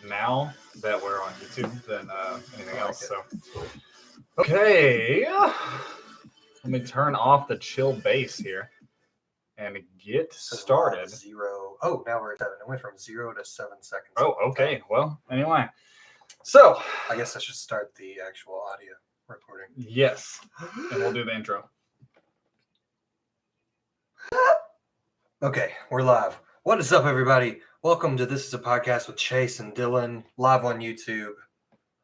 now that we're on YouTube than anything else. it. So, okay, let me turn off the chill bass here and get started. 0. Oh, now we're at 7. It went from 0 to 7 seconds. Oh, okay. Well, anyway, so I guess I should start the actual audio recording. yes, and we'll do the intro. Okay, we're live. What is up, everybody? Welcome to This is a Podcast with Chase and Dylan, live on YouTube.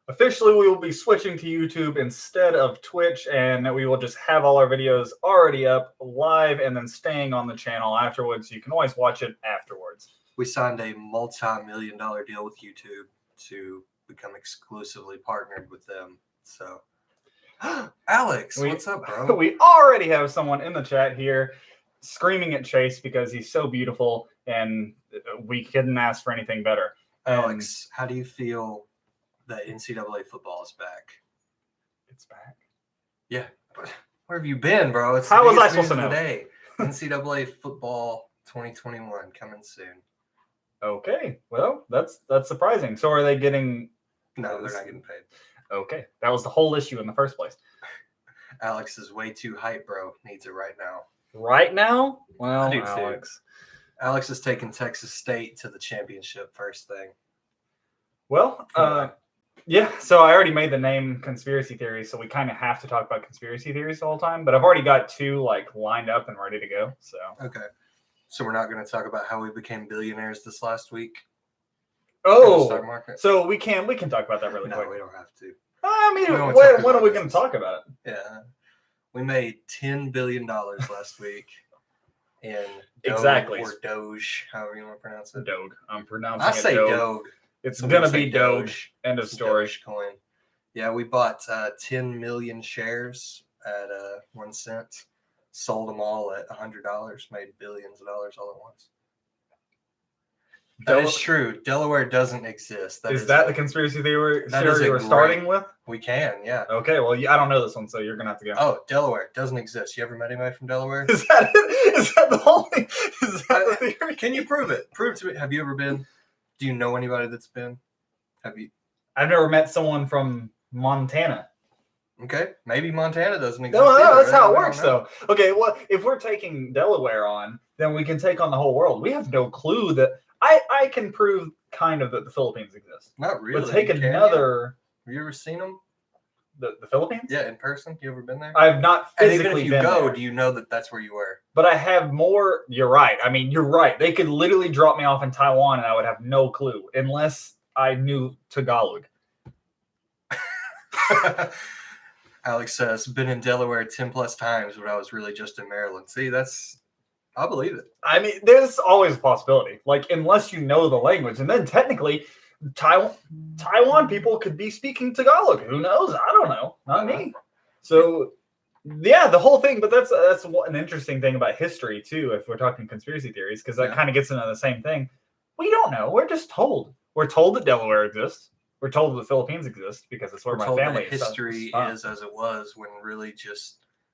Officially, we will be switching to YouTube instead of Twitch, and we will just have all our videos already up live and then staying on the channel afterwards. You can always watch it afterwards. We signed a multi-million-dollar deal with YouTube to become exclusively partnered with them. So, Alex, what's up, bro? We already have someone in the chat here screaming at Chase because he's so beautiful, and we couldn't ask for anything better. Alex, how do you feel that NCAA football is back? It's back. Yeah, but where have you been, bro? It's How the was I biggest supposed to news of know? the day. NCAA football 2021 coming soon. Okay, well, that's surprising. So are they getting... No, they're not getting paid. Okay, that was the whole issue in the first place. Alex is way too hype, bro. Needs it right now. Right now? Well, I do too. Alex. Alex is taking Texas State to the championship first thing. Well, yeah, so I already made the name Conspiracy Theories, so we kind of have to talk about conspiracy theories the whole time, but I've already got two lined up and ready to go. So Okay. So we're not going to talk about how we became billionaires this last week? Oh, Stock market? so we can talk about that really No, quick. we don't have to. I mean, We won't when talk are about we going this. to talk about it? Yeah. We made $10 billion last week in Doge Exactly. or Doge, however you want to pronounce it. Doge. I'm pronouncing I it say Doge. Doge. It's Some going to people say be Doge. End of story. Dogecoin. Yeah, we bought 10 million shares at 1 cent, sold them all at $100, made billions of dollars all at once. That is true. Delaware doesn't exist. Is that the conspiracy theory that is you a were starting with? We can, yeah. Okay, well, I don't know this one, so you're going to have to go. Oh, Delaware doesn't exist. You ever met anybody from Delaware? Is that it? Is that the only? Is that the theory? Can you prove it? Prove it to me. Have you ever been? Do you know anybody that's been? Have you? I've never met someone from Montana. Okay, maybe Montana doesn't exist. No, either, that's right? how it We don't works, know. though. Okay, well, if we're taking Delaware on, then we can take on the whole world. We have no clue that I can prove kind of that the Philippines exist. Not really. But take Can you? another Have you ever seen them? the Philippines. Yeah, in person. You ever been there? I've not And physically even if you been go, there, do you know that that's where you were? but I have more. You're right. I mean, you're right. They could literally drop me off in Taiwan, and I would have no clue unless I knew Tagalog. Alex says, been in Delaware 10 plus times, but I was really just in Maryland. See, I believe it. I mean, there's always a possibility. Unless you know the language, and then technically, Taiwan people could be speaking Tagalog. Who knows? I don't know. Not me. So, yeah, the whole thing. But that's an interesting thing about history too. If we're talking conspiracy theories, because that kind of gets into the same thing. We don't know. We're just told. We're told that Delaware exists. We're told that the Philippines exist because it's where We're my told family that is. history is as it was when really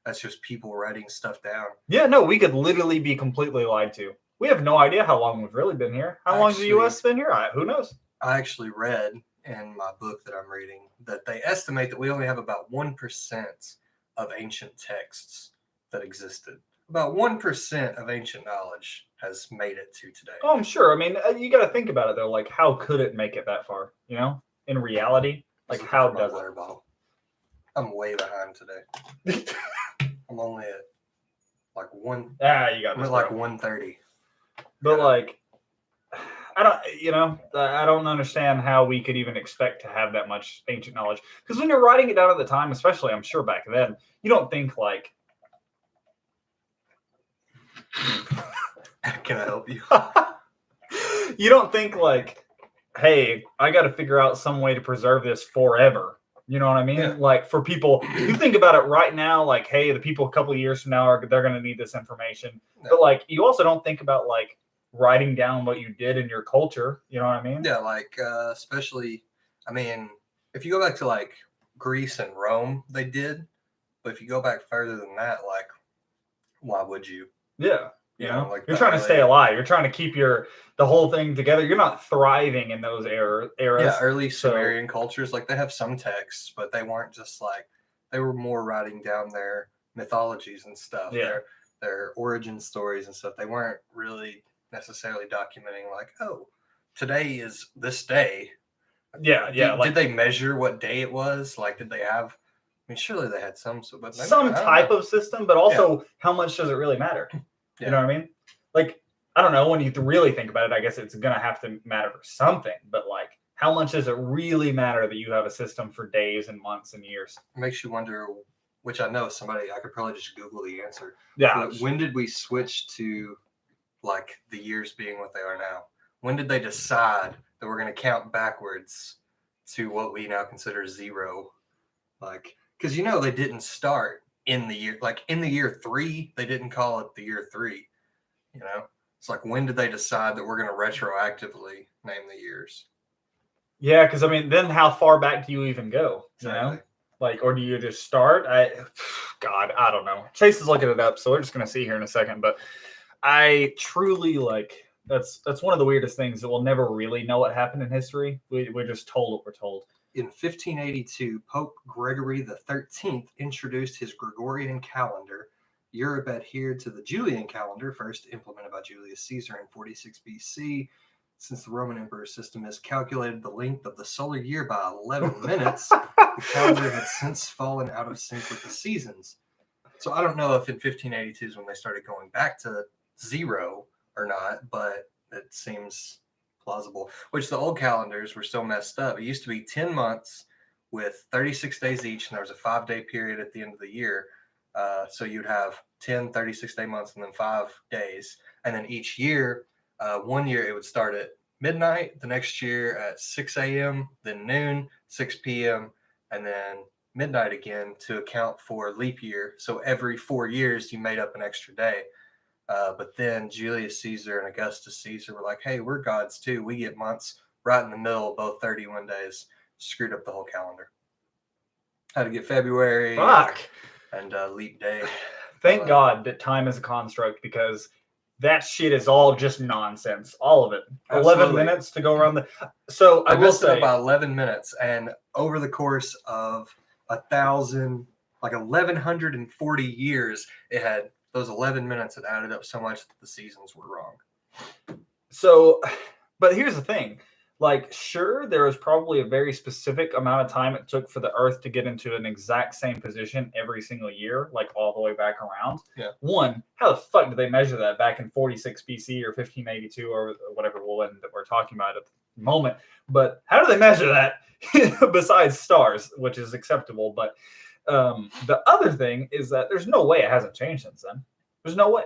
that's just people writing stuff down. Yeah, no, we could literally be completely lied to. We have no idea how long we've really been here. How long has the U.S. been here? Who knows? I actually read in my book that I'm reading that they estimate that we only have about 1% of ancient texts that existed. About 1% of ancient knowledge has made it to today. Oh, I'm sure. I mean, you got to think about it, though. How could it make it that far? In reality, how does water bottle? I'm way behind today. I'm only at one. You got I'm this. at like bro. 1:30. But I don't understand how we could even expect to have that much ancient knowledge. Because when you're writing it down at the time, especially I'm sure back then, you don't think Can I help you? you don't think hey, I got to figure out some way to preserve this forever. You know what I mean? Yeah. For people, you think about it right now, hey, the people a couple of years from now they're going to need this information. No. But you also don't think about writing down what you did in your culture. You know what I mean? Yeah, especially, I mean, if you go back to Greece and Rome, they did. But if you go back further than that, why would you? Yeah. You Yeah, know, like you're the trying to stay early- alive. You're trying to keep the whole thing together. You're not thriving in those eras. Yeah, early So- Sumerian cultures, like they have some texts, but they weren't just like they were more writing down their mythologies and stuff, Yeah. their origin stories and stuff. They weren't really necessarily documenting like, oh, today is this day. Yeah, yeah. Did they measure what day it was? Like, did they have? I mean, surely they had some, but maybe, some I don't type know. of system, but also how much does it really matter? Yeah. You know what I mean? Like, I don't know. When you really think about it, I guess it's gonna have to matter for something. But like, how much does it really matter that you have a system for days and months and years? It makes you wonder. Which I know somebody I could probably just Google the answer. Yeah. But when did we switch to like the years being what they are now? When did they decide that we're going to count backwards to what we now consider zero? Like, because they didn't start in the year, like in the year 3, they didn't call it the year 3. It's like, when did they decide that we're going to retroactively name the years? Yeah, because I mean, then how far back do you even go? You know, Exactly. like, or do you just start? God, I don't know. Chase is looking it up, so we're just gonna see here in a second. But I truly like that's one of the weirdest things that we'll never really know what happened in history. We're just told what we're told. In 1582, Pope Gregory XIII introduced his Gregorian calendar. Europe adhered to the Julian calendar, first implemented by Julius Caesar in 46 BC. Since the Roman emperor system has calculated the length of the solar year by 11 minutes, the calendar had since fallen out of sync with the seasons. So I don't know if in 1582 is when they started going back to zero or not, but it seems plausible. Which the old calendars were so messed up. It used to be 10 months with 36 days each, and there was a 5-day period at the end of the year. So you'd have 10 36-day months and then 5 days. And then each year, one year it would start at midnight, the next year at 6 a.m., then noon, 6 p.m., and then midnight again to account for leap year. So every 4 years you made up an extra day. But then Julius Caesar and Augustus Caesar were like, hey, we're gods too. We get months right in the middle of both 31 days. Screwed up the whole calendar. Had to get February Fuck. and leap day. Thank God that time is a construct, because that shit is all just nonsense. All of it. Absolutely. 11 minutes to go around the. So I I will messed it say, up by 11 minutes, and over the course of 1,140 years, it had those 11 minutes that added up so much that the seasons were wrong. so, but here's the thing. Like, sure, there was probably a very specific amount of time it took for the Earth to get into an exact same position every single year, like all the way back around. Yeah. One, how the fuck did they measure that back in 46 BC or 1582 or whatever one that we're talking about at the moment? But how do they measure that besides stars, which is acceptable? But the other thing is that there's no way it hasn't changed since then. There's no way.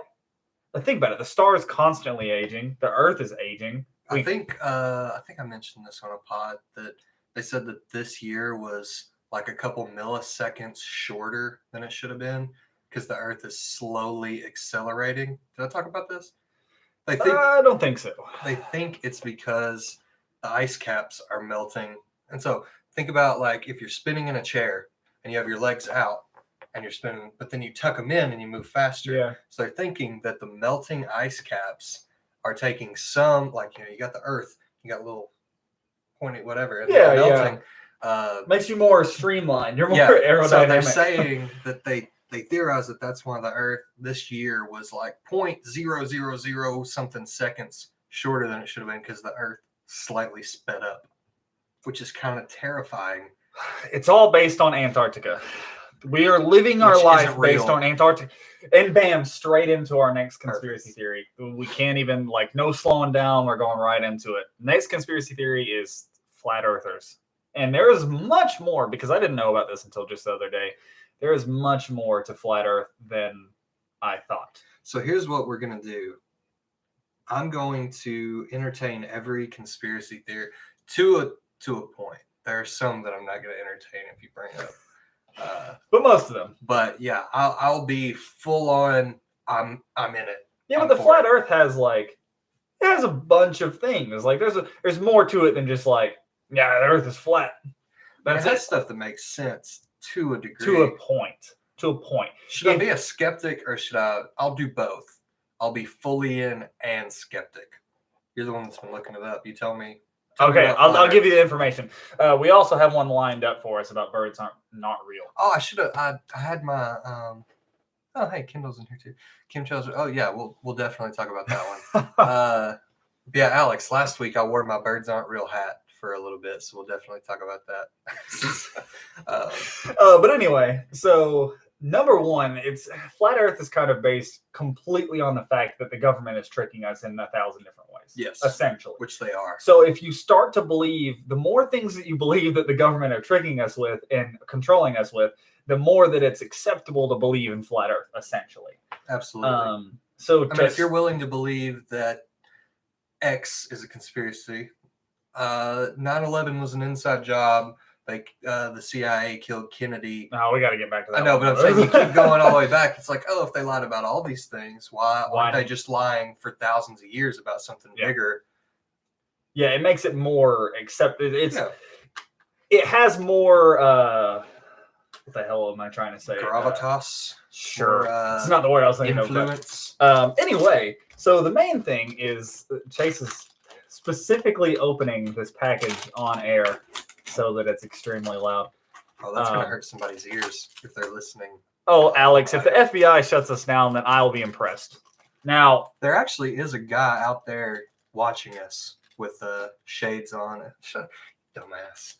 Think about it. The star is constantly aging. The Earth is aging. I think I mentioned this on a pod that they said that this year was like a couple milliseconds shorter than it should have been because the Earth is slowly accelerating. Did I talk about this? They think I don't think so. They think it's because the ice caps are melting. And so think about like if you're spinning in a chair and you have your legs out and you're spinning, but then you tuck them in and you move faster. Yeah. So they're thinking that the melting ice caps are taking some, like, you got the Earth, you got little pointy whatever, and Yeah, they're melting. Makes you more streamlined. You're more Yeah, aerodynamic. so they're saying that they theorize that that's why the Earth this year was like 0.000 something seconds shorter than it should have been because the Earth slightly sped up, which is kind of terrifying. It's all based on Antarctica. We are living our Which life isn't based real. on Antarctica. And bam, straight into our next conspiracy theory. We can't even, like, no slowing down. We're going right into it. Next conspiracy theory is flat earthers. And there is much more, because I didn't know about this until just the other day. There is much more to flat earth than I thought. So here's what we're going to do. I'm going to entertain every conspiracy theory to a point. There are some that I'm not going to entertain if you bring up. But most of them. But yeah, I'll be full on. I'm in it. Yeah, but I'm the for flat it. earth has, like, it has a bunch of things. Like, there's more to it than just, like, yeah, the earth is flat. That's That's it. stuff that makes sense to a degree. To a point. Should I be a skeptic or should I'll do both? I'll be fully in and skeptic. You're the one that's been looking it up. You tell me. Tell me Okay, about I'll flat give you Earth. the information. We also have one lined up for us about birds aren't not real. Oh, I should have. I had my. Oh, hey, Kendall's in here too. Kim Chelsea. Oh, yeah, we'll definitely talk about that one. Yeah, Alex. Last week I wore my birds aren't real hat for a little bit, so we'll definitely talk about that. But anyway, so number one, it's flat Earth is kind of based completely on the fact that the government is tricking us in 1,000 different ways. Yes. Essentially. Which they are. So if you start to believe, the more things that you believe that the government are tricking us with and controlling us with, the more that it's acceptable to believe in flat Earth, essentially. Absolutely. So I mean, if you're willing to believe that X is a conspiracy, 9/11 was an inside job. Like the CIA killed Kennedy. No, we got to get back to that. I know, but I'm saying you keep going all the way back. It's like, oh, if they lied about all these things, why aren't they just lying for thousands of years about something bigger? Yeah, it makes it more accepted. It has more. What the hell am I trying to say? Gravitas. Sure, it's not the word I was thinking influence. of. Anyway, so the main thing is Chase is specifically opening this package on air so that it's extremely loud. Oh, that's going to hurt somebody's ears if they're listening. Oh, Alex, if the FBI shuts us down, then I'll be impressed. Now, there actually is a guy out there watching us with shades on. Dumbass.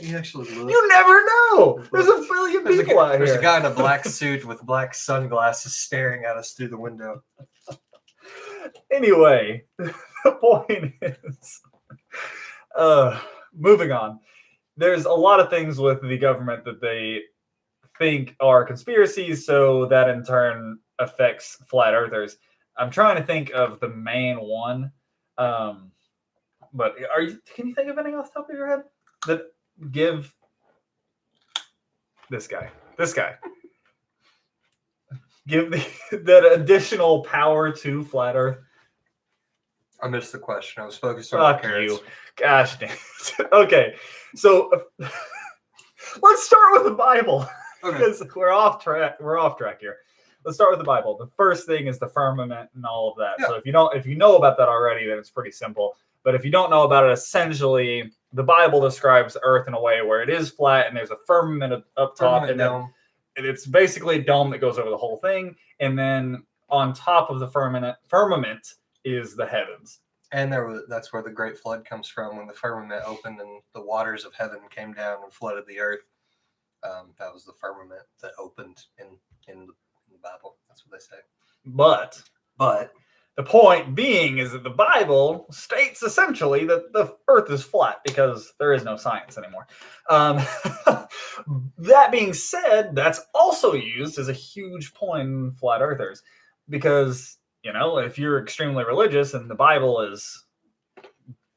You actually look. You never know. There's a billion people out here. There's a guy in a black suit with black sunglasses staring at us through the window. Anyway, the point is, moving on. There's a lot of things with the government that they think are conspiracies, so that in turn affects flat earthers. I'm trying to think of the main one. But can you think of anything off the top of your head that give this guy give that additional power to flat Earth? I missed the question. I was focused on Fuck you. Gosh damn it. Okay, so let's start with the Bible because we're off track here. Let's start with the Bible. The first thing is the firmament and all of that. Yeah. So if you know about that already, then it's pretty simple. But if you don't know about it, essentially, the Bible describes Earth in a way where it is flat and there's a firmament up top, and then it's basically a dome that goes over the whole thing. And then on top of the firmament is the heavens. And that's where the Great Flood comes from, when the firmament opened and the waters of heaven came down and flooded the earth. That was the firmament that opened in the Bible. That's what they say. But the point being is that the Bible states essentially that the Earth is flat because there is no science anymore. That being said, that's also used as a huge point in flat earthers because, if you're extremely religious and the Bible is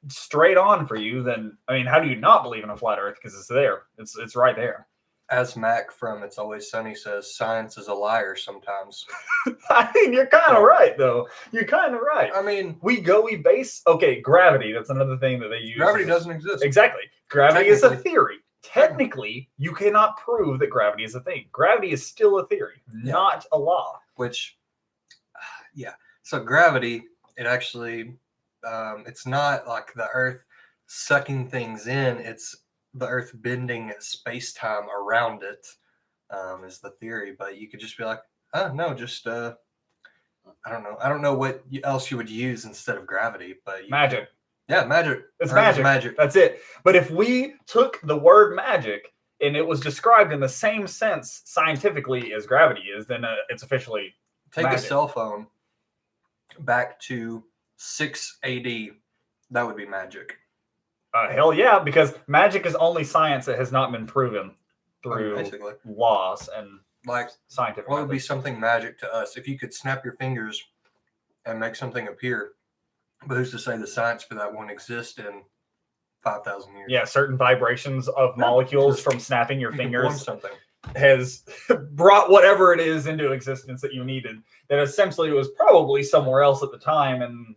straight on for you, then, how do you not believe in a flat Earth? Because it's there. It's right there. As Mac from It's Always Sunny says, science is a liar sometimes. You're kind of right, though. You're kind of right. We base... Okay, gravity. That's another thing that they use. Gravity doesn't exist. Exactly. Gravity is a theory. Technically, you cannot prove that gravity is a thing. Gravity is still a theory, not a law. So gravity, it actually... it's not like the Earth sucking things in. It's the Earth bending space-time around it, is the theory. But you could just be like, oh, no, just, I don't know what else you would use instead of gravity. But magic. Yeah, magic. It's magic. That's it. But if we took the word magic and it was described in the same sense scientifically as gravity is, then it's officially Take magic. A cell phone back to 6 AD. That would be magic. Hell yeah, because magic is only science that has not been proven through laws and scientific. What would be something magic to us? If you could snap your fingers and make something appear, but who's to say the science for that won't exist in 5,000 years? Yeah, certain vibrations of molecules from snapping your fingers something has brought whatever it is into existence that you needed. That essentially was probably somewhere else at the time, and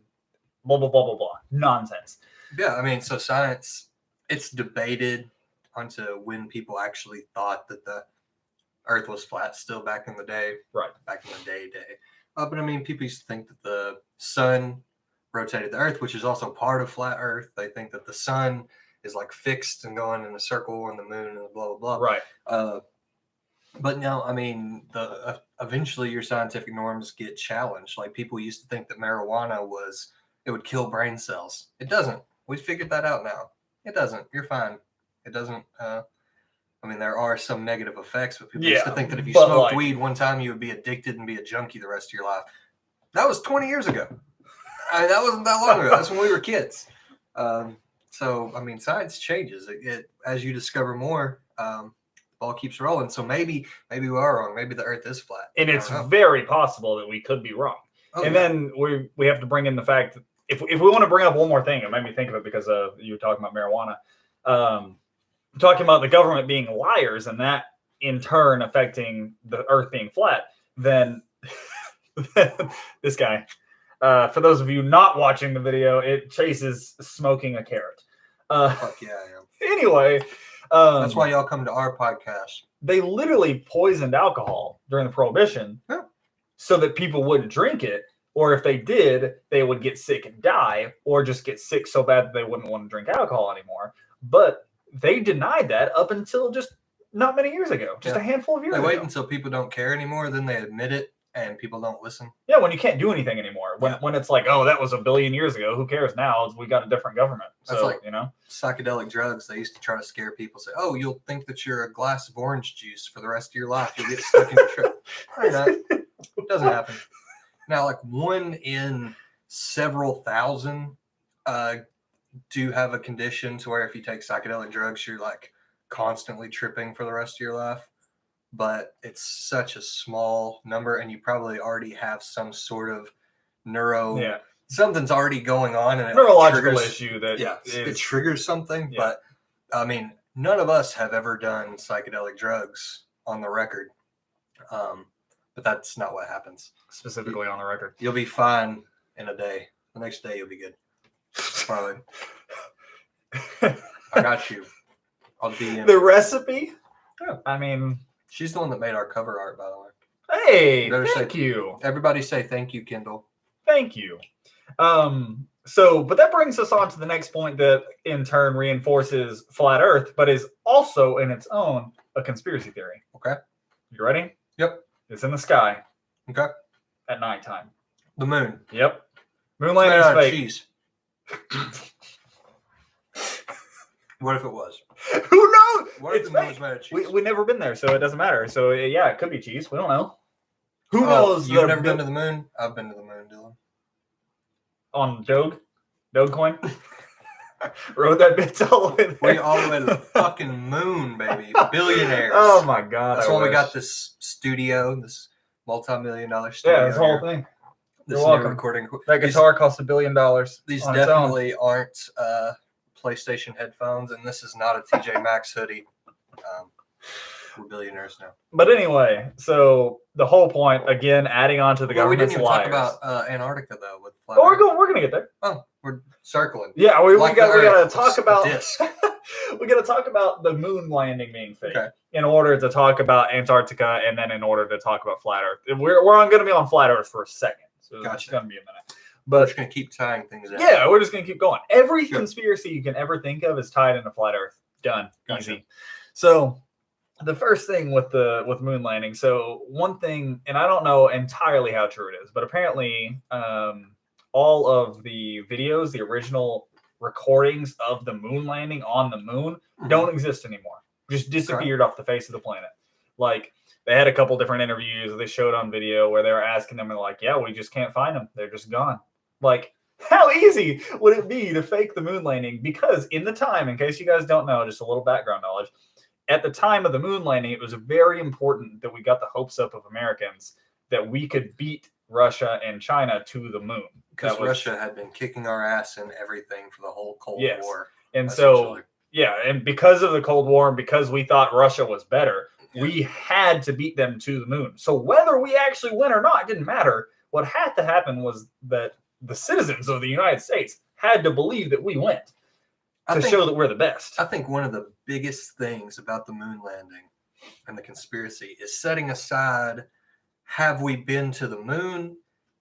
blah blah blah blah blah. Nonsense. Yeah, so science, it's debated onto when people actually thought that the Earth was flat still back in the day. Right. Back in the day. But I mean, people used to think that the sun rotated the Earth, which is also part of flat Earth. They think that the sun is like fixed and going in a circle, and the moon and blah blah blah. Right. But no, I mean, eventually your scientific norms get challenged. Like people used to think that marijuana it would kill brain cells. It doesn't. We figured that out now. It doesn't. You're fine. It doesn't. I mean, there are some negative effects, but people used to think that if you smoked weed one time, you would be addicted and be a junkie the rest of your life. That was 20 years ago. That wasn't that long ago. That's when we were kids. So, I mean, science changes. As you discover more, the ball keeps rolling. So maybe we are wrong. Maybe the Earth is flat. And it's very possible that we could be wrong. Then we have to bring in the fact that if we want to bring up one more thing, it made me think of it because you were talking about marijuana. Talking about the government being liars and that in turn affecting the Earth being flat, then this guy, for those of you not watching the video, Chase is smoking a carrot. Fuck yeah, I am. Anyway. That's why y'all come to our podcast. They literally poisoned alcohol during the Prohibition so that people wouldn't drink it. Or if they did, they would get sick and die, or just get sick so bad that they wouldn't want to drink alcohol anymore. But they denied that up until just not many years ago, just a handful of years ago. They wait until people don't care anymore, then they admit it, and people don't listen. Yeah, when you can't do anything anymore. When it's like, oh, that was a billion years ago. Who cares now? We got a different government. That's so, like, psychedelic drugs. They used to try to scare people. Say, oh, you'll think that you're a glass of orange juice for the rest of your life. You'll get stuck in your trip. It doesn't happen. Now, like 1 in several thousand do have a condition to where if you take psychedelic drugs, you're like constantly tripping for the rest of your life. But it's such a small number, and you probably already have some sort of something's already going on, and neurological issue that it triggers something. Yeah. But I mean, none of us have ever done psychedelic drugs on the record. But that's not what happens. Specifically on the record. You'll be fine in a day. The next day you'll be good. Probably. I got you. I'll DM the recipe. Yeah. I mean, she's the one that made our cover art, by the way. Hey, thank you. Everybody say thank you, Kendall. Thank you. But that brings us on to the next point that in turn reinforces flat Earth, but is also in its own a conspiracy theory. Okay. You ready? Yep. It's in the sky. Okay. At nighttime. The moon. Yep. Moon landing is fake. Cheese. What if it was? Who knows? What if the moon was made of cheese? We've never been there, so it doesn't matter. So yeah, it could be cheese. We don't know. Who knows? You've never been to the moon? I've been to the moon, Dylan. On Dogecoin. Rode that bitch all the way there. We all the way to the fucking moon, baby. Billionaires. Oh my god. That's why we got this studio, this multi-million-dollar studio. Yeah, this whole thing. This new recording. That guitar costs $1 billion. These definitely aren't PlayStation headphones, and this is not a TJ Maxx hoodie. We're billionaires now. But anyway, so the whole point, again, adding on to the government's liars. We didn't even talk about Antarctica, though. With we're going to get there. Oh, we're circling. Yeah, we got to talk about we got to talk about the moon landing being fake in order to talk about Antarctica, and then in order to talk about flat Earth. We're going to be on flat Earth for a second, so it's going to be a minute. But we're just going to keep tying things in. Yeah, we're just going to keep going. Every conspiracy you can ever think of is tied into flat Earth. Done. Gotcha. Easy. So the first thing with moon landing. So one thing, and I don't know entirely how true it is, but apparently all of the videos, the original recordings of the moon landing on the moon don't exist anymore. Just disappeared off the face of the planet. Like they had a couple different interviews they showed on video where they were asking them and like, yeah, we just can't find them. They're just gone. Like, how easy would it be to fake the moon landing? Because in the time, in case you guys don't know, just a little background knowledge, at the time of the moon landing, it was very important that we got the hopes up of Americans that we could beat Russia and China to the moon. Because Russia had been kicking our ass in everything for the whole Cold War. And so, and because of the Cold War and because we thought Russia was better, we had to beat them to the moon. So whether we actually win or not didn't matter. What had to happen was that the citizens of the United States had to believe that we went to show that we're the best. I think one of the biggest things about the moon landing and the conspiracy is setting aside, have we been to the moon?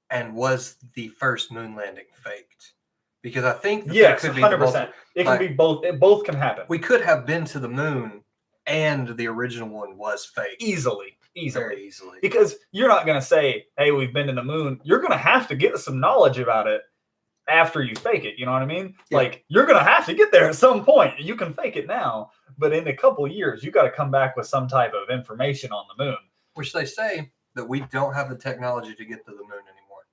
And was the first moon landing faked? Because I think that Yes, there could be 100%. It can like- be both. It both can happen. we could have been to the moon, and the original one was fake Easily. very easily. Because you're not going to say, hey, we've been to the moon. You're going to have to get some knowledge about it after you fake it. You know what I mean? Yeah. Like, you're going to have to get there at some point. You can fake it now, but in a couple of years, you got to come back with some type of information on the moon. Which they say that we don't have the technology to get to the moon anymore.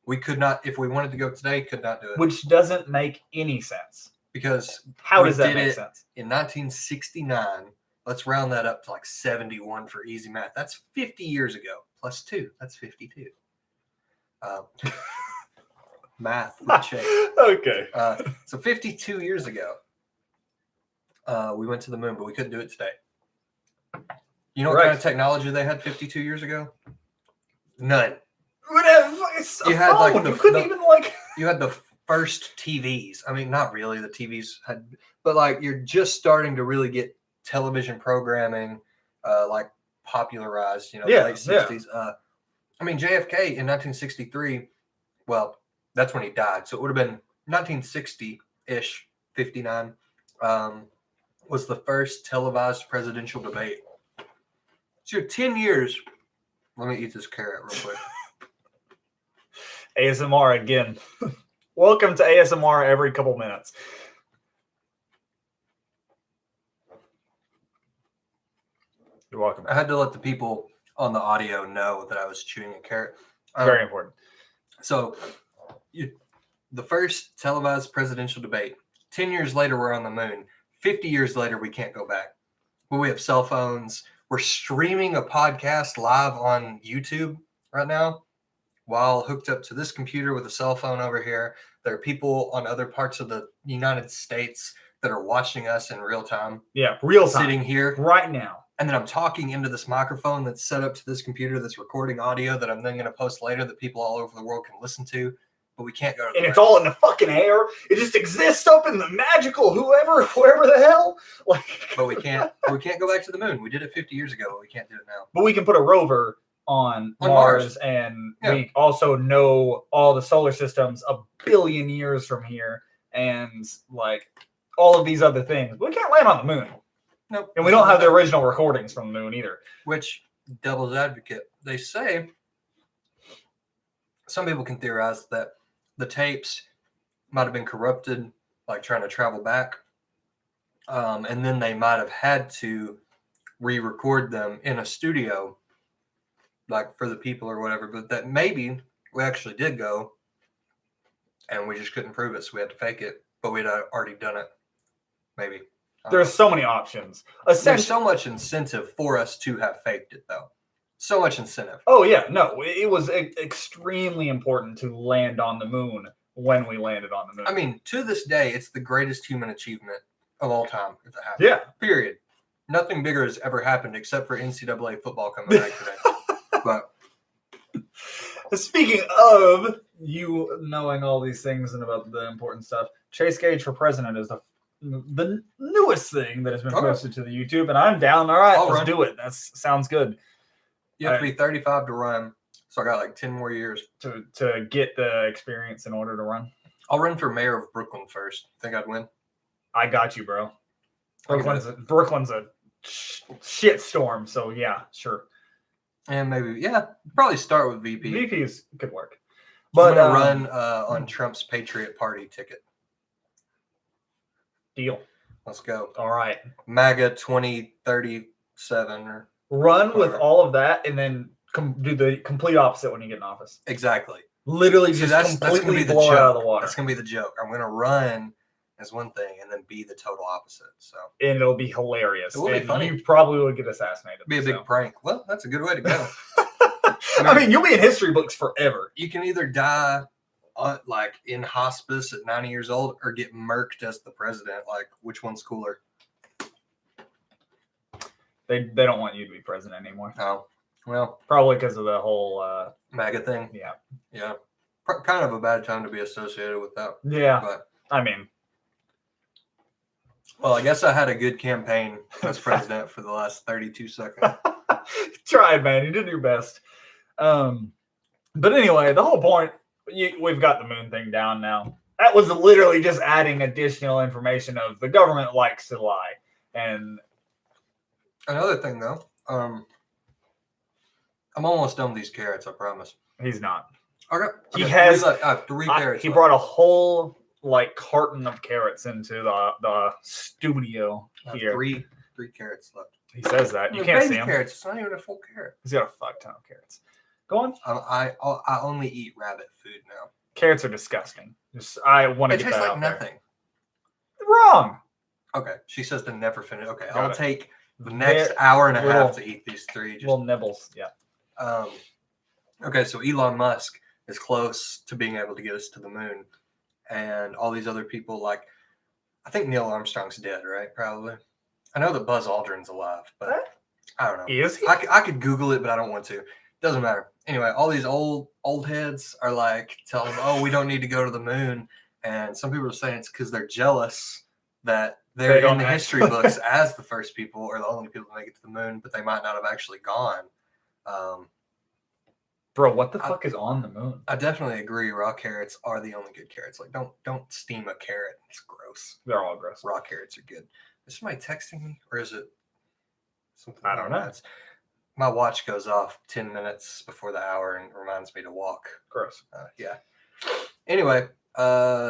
We could not, if we wanted to go today, could not do it. Which doesn't make any sense. Because How We does that did make it. sense? in 1969, let's round that up to like 71 for easy math. That's 50 years ago. Plus 2, that's 52. Math with Chase. Okay. So 52 years ago, we went to the moon, but we couldn't do it today. You know what kind Right. of technology they had 52 years ago? None. Whatever. It's a You had, like, phone. the- You couldn't the- even like. You had the first TVs. I mean, not really. The TVs had, but like you're just starting to really get television programming, like popularized. Yeah, the late '60s. I mean, JFK in 1963. Well, that's when he died, so it would have been 1960-ish, 59. Was the first televised presidential debate. So you're 10 years. Let me eat this carrot real quick. ASMR again. Welcome to ASMR every couple minutes. You're welcome. I had to let the people on the audio know that I was chewing a carrot. Very important. So, the first televised presidential debate. 10 years later, we're on the moon. 50 years later, we can't go back. But we have cell phones. We're streaming a podcast live on YouTube right now while hooked up to this computer with a cell phone over here. There are people on other parts of the United States that are watching us in real time, Yeah, real time. sitting here. Right now. And then I'm talking into this microphone that's set up to this computer that's recording audio that I'm then going to post later that people all over the world can listen to. But we can't go to the And it's moon. all in the fucking air. It just exists up in the magical whoever the hell. Like, But we can't go back to the moon. We did it 50 years ago, but we can't do it now. but we can put a rover on On Mars, Mars. and Yeah. we also know all the solar systems a billion years from here, and like all of these other things. We can't land on the moon, Nope. and we don't have the original recordings from the moon either. Which, devil's advocate, they say some people can theorize that the tapes might have been corrupted, like trying to travel back. And then they might have had to re-record them in a studio, like for the people or whatever. But that maybe we actually did go, and we just couldn't prove it, so we had to fake it. But we'd already done it. Maybe. I don't know. There's so many options. There's Essentially, so much incentive for us to have faked it, though. So much incentive. oh yeah, no, it was extremely important to land on the moon when we landed on the moon. I mean, to this day, it's the greatest human achievement of all time, if it happened. yeah, Period. Nothing bigger has ever happened except for NCAA football coming back today. But speaking of you knowing all these things and about the important stuff, Chase Gage for president is the newest thing that has been Okay. posted to the YouTube, and I'm down. All right, I'll let's run. do it. That sounds good you have to be 35 to run. So I got like 10 more years. to get the experience in order to run. I'll run for mayor of Brooklyn first. Think I'd win? I got you, bro. I can do Brooklyn's a shit storm, so yeah, sure. And maybe, yeah, probably start with VP. VPs could work, But but I'm going to run on Trump's Patriot Party ticket. deal. Let's go. All right. MAGA 2037 or Run with Whatever. all of that, and then do the complete opposite when you get in office. exactly. Literally, See, just that's gonna completely be the blow it out of joke. the water, That's gonna be the joke. I'm gonna run as one thing and then be the total opposite. So and it'll be hilarious. It will be and funny. you probably would get assassinated. be a big so. prank. Well, that's a good way to go. I mean, you'll be in history books forever. You can either die like in hospice at 90 years old or get murked as the president. Like, which one's cooler? They don't want you to be president anymore. Oh, well, Probably because of the whole MAGA thing. yeah. Yeah, kind of a bad time to be associated with that. Yeah. But I mean, well, I guess I had a good campaign as president for the last 32 seconds. tried, man. You did your best. But anyway, the whole point, we've got the moon thing down now. That was literally just adding additional information of the government likes to lie. And Another thing, though, I'm almost done with these carrots, I promise. he's not. Okay. He I has have 3 carrots. He brought a whole like carton of carrots into the studio here. 3 carrots left. He says that. You They're can't baby see him. carrots. It's not even a full carrot. He's got a fuck ton of carrots. Go on. I only eat rabbit food now. Carrots are disgusting. I want to It get tastes that like out nothing. there. Wrong. Okay. She says to never finish. Okay. Got I'll it. take the next They're hour and a little- half to eat these 3. Just, Little nibbles. Yeah. Okay. So Elon Musk is close to being able to get us to the moon, and all these other people, like, I think Neil Armstrong's dead, right? Probably. I know that Buzz Aldrin's alive, but What? I don't know. Is he? I could Google it, but I don't want to. Doesn't matter. Anyway, all these old heads are like telling them, "Oh, we don't need to go to the moon," and some people are saying it's because they're jealous that They they're don't in the history actually- books as the first people or the only people to make it to the moon, but they might not have actually gone. Bro, what the fuck is on the moon? I definitely agree. Raw carrots are the only good carrots. Like, don't steam a carrot. It's gross. They're all gross. Raw carrots are good. Is somebody texting me, or is it something? I don't know. My watch goes off 10 minutes before the hour and reminds me to walk. Gross. Yeah. Anyway,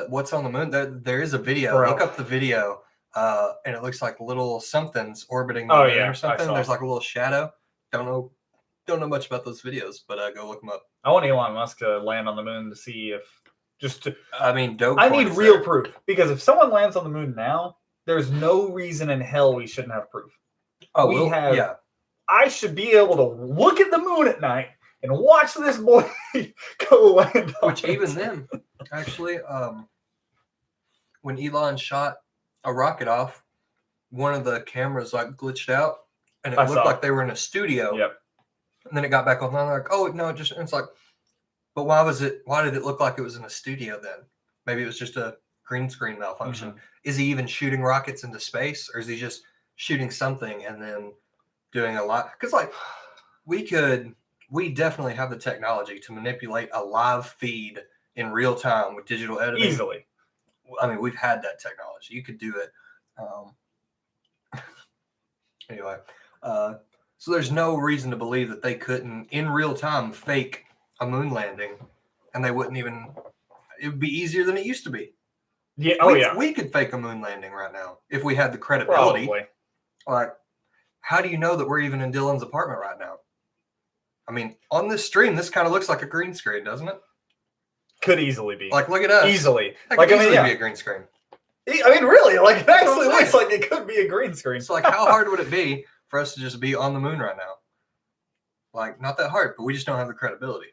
what's on the moon? There is a video. Bro. Look up the video, and it looks like little something's orbiting the Oh, moon yeah, I or something. saw. There's like a little shadow. Don't know much about those videos, but go look them up. I want Elon Musk to land on the moon to see if I mean, I need real proof, because if someone lands on the moon now, there's no reason in hell we shouldn't have proof. Oh, we have- yeah. I should be able to look at the moon at night and watch this boy go land on Which it. even then, actually, when Elon shot a rocket off, one of the cameras like glitched out, and it I looked saw like it. they were in a studio. Yep. And then it got back on. I'm like, oh no, it's like, but why did it look like it was in a studio then? Maybe it was just a green screen malfunction. Mm-hmm. Is he even shooting rockets into space, or is he just shooting something and then doing a lot? Because like we definitely have the technology to manipulate a live feed in real time with digital editing. Easily. I mean, we've had that technology. You could do it. Anyway, so there's no reason to believe that they couldn't, in real time, fake a moon landing, and they wouldn't even. It would be easier than it used to be. Yeah. Oh, yeah. We could fake a moon landing right now if we had the credibility. Probably. Like, how do you know that we're even in Dylan's apartment right now? I mean, on this stream, this kind of looks like a green screen, doesn't it? Could easily be. Like, look at us. Easily. That Like, could I mean, easily yeah. be a green screen. I mean, really, like it That's what actually I'm looks saying. like it could be a green screen. So, like, how hard would it be for us to just be on the moon right now? Like, not that hard, but we just don't have the credibility.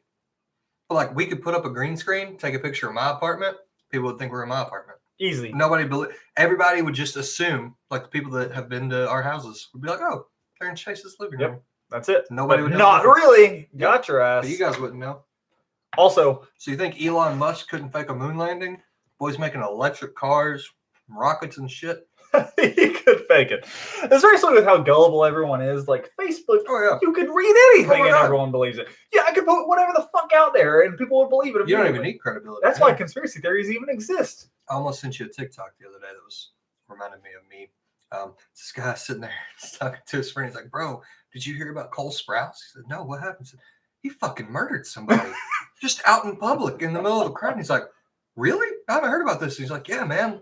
But like, we could put up a green screen, take a picture of my apartment. People would think we're in my apartment. Easy. Everybody would just assume, like the people that have been to our houses would be like, oh, they're in Chase's living Yep. room. That's it. Nobody But would know not the difference. really. Got your ass. But you guys wouldn't know. Also, So you think Elon Musk couldn't fake a moon landing? Boy's making electric cars, rockets and shit. he could fake it. Especially with how gullible everyone is. Like Facebook, Oh yeah. you could read anything Oh my and God. everyone believes it. Yeah, I could put whatever the fuck out there and people would believe it. You don't even immediately. need credibility. That's why conspiracy theories even exist. I almost sent you a TikTok the other day that was reminded me of me. This guy sitting there he's talking to his friend. He's like, bro, did you hear about Cole Sprouse? He said, no, what happened? He said, he fucking murdered somebody just out in public in the middle of a crowd. And he's like, really? I haven't heard about this. He's like, yeah, man.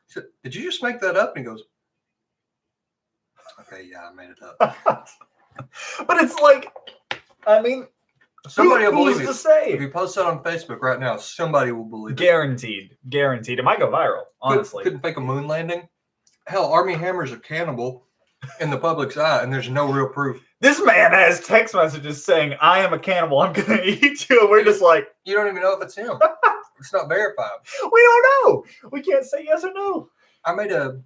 He said, did you just make that up? And he goes, okay, yeah, I made it up. But it's like, I mean, Somebody will who's believe to it. say? If you post that on Facebook right now, somebody will believe it. Guaranteed. Guaranteed. It might go viral, honestly. Couldn't fake a moon landing. Hell, Army Hammer's a cannibal in the public's eye, and there's no real proof. This man has text messages saying, I am a cannibal. I'm going to eat you. And we're just like, You don't even know if it's him. It's not verified. we don't know. We can't say yes or no. I made a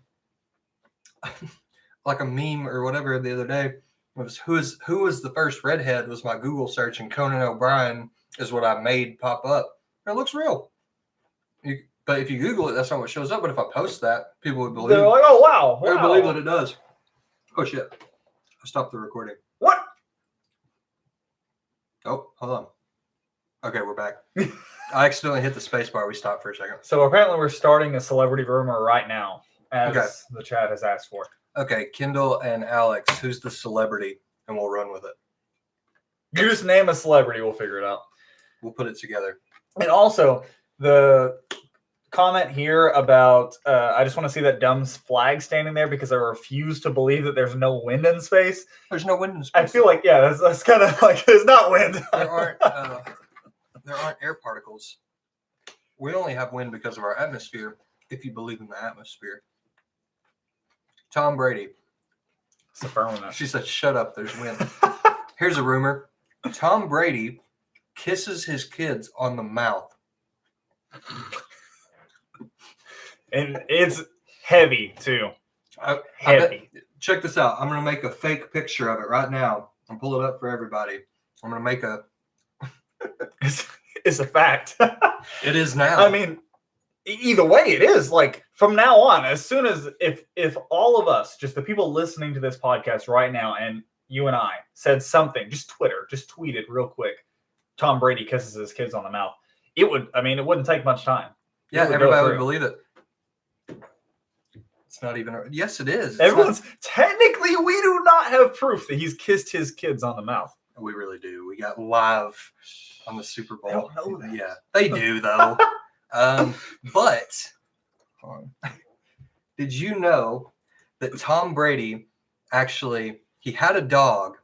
like a meme or whatever the other day. It was who was the first redhead was my Google search, and Conan O'Brien is what I made pop up. And it looks real. But if you Google it, that's not what shows up. But if I post that, people would believe. They're like, oh, wow. They would wow. believe that it does. Oh shit! I stopped the recording. What? Oh, hold on. Okay, we're back. I accidentally hit the space bar. We stopped for a second. So apparently we're starting a celebrity rumor right now, as Okay. the chat has asked for. Okay, Kendall and Alex, who's the celebrity? And we'll run with it. You just name a celebrity, we'll figure it out. We'll put it together. And also, the comment here about I just want to see that dumb flag standing there because I refuse to believe that there's no wind in space. There's no wind in space. I feel like, yeah, that's kind of like there's not wind. there aren't air particles. We only have wind because of our atmosphere, if you believe in the atmosphere. Tom Brady. It's affirmative. She said, shut up, there's wind. Here's a rumor. Tom Brady kisses his kids on the mouth. And it's heavy, too. Heavy. Check this out. I'm going to make a fake picture of it right now and pull it up for everybody. I'm going to make a... It's a fact. It is now. I mean, either way, it is. Like, from now on, as soon as... If all of us, just the people listening to this podcast right now, and you and I said something, just tweet it real quick, Tom Brady kisses his kids on the mouth, it wouldn't take much time. Yeah, everybody would believe it. It's not even... Yes, it is. Technically, we do not have proof that he's kissed his kids on the mouth. We really do. We got live on the Super Bowl. I don't know that. Yeah, they do, though. But did you know that Tom Brady actually... He had a dog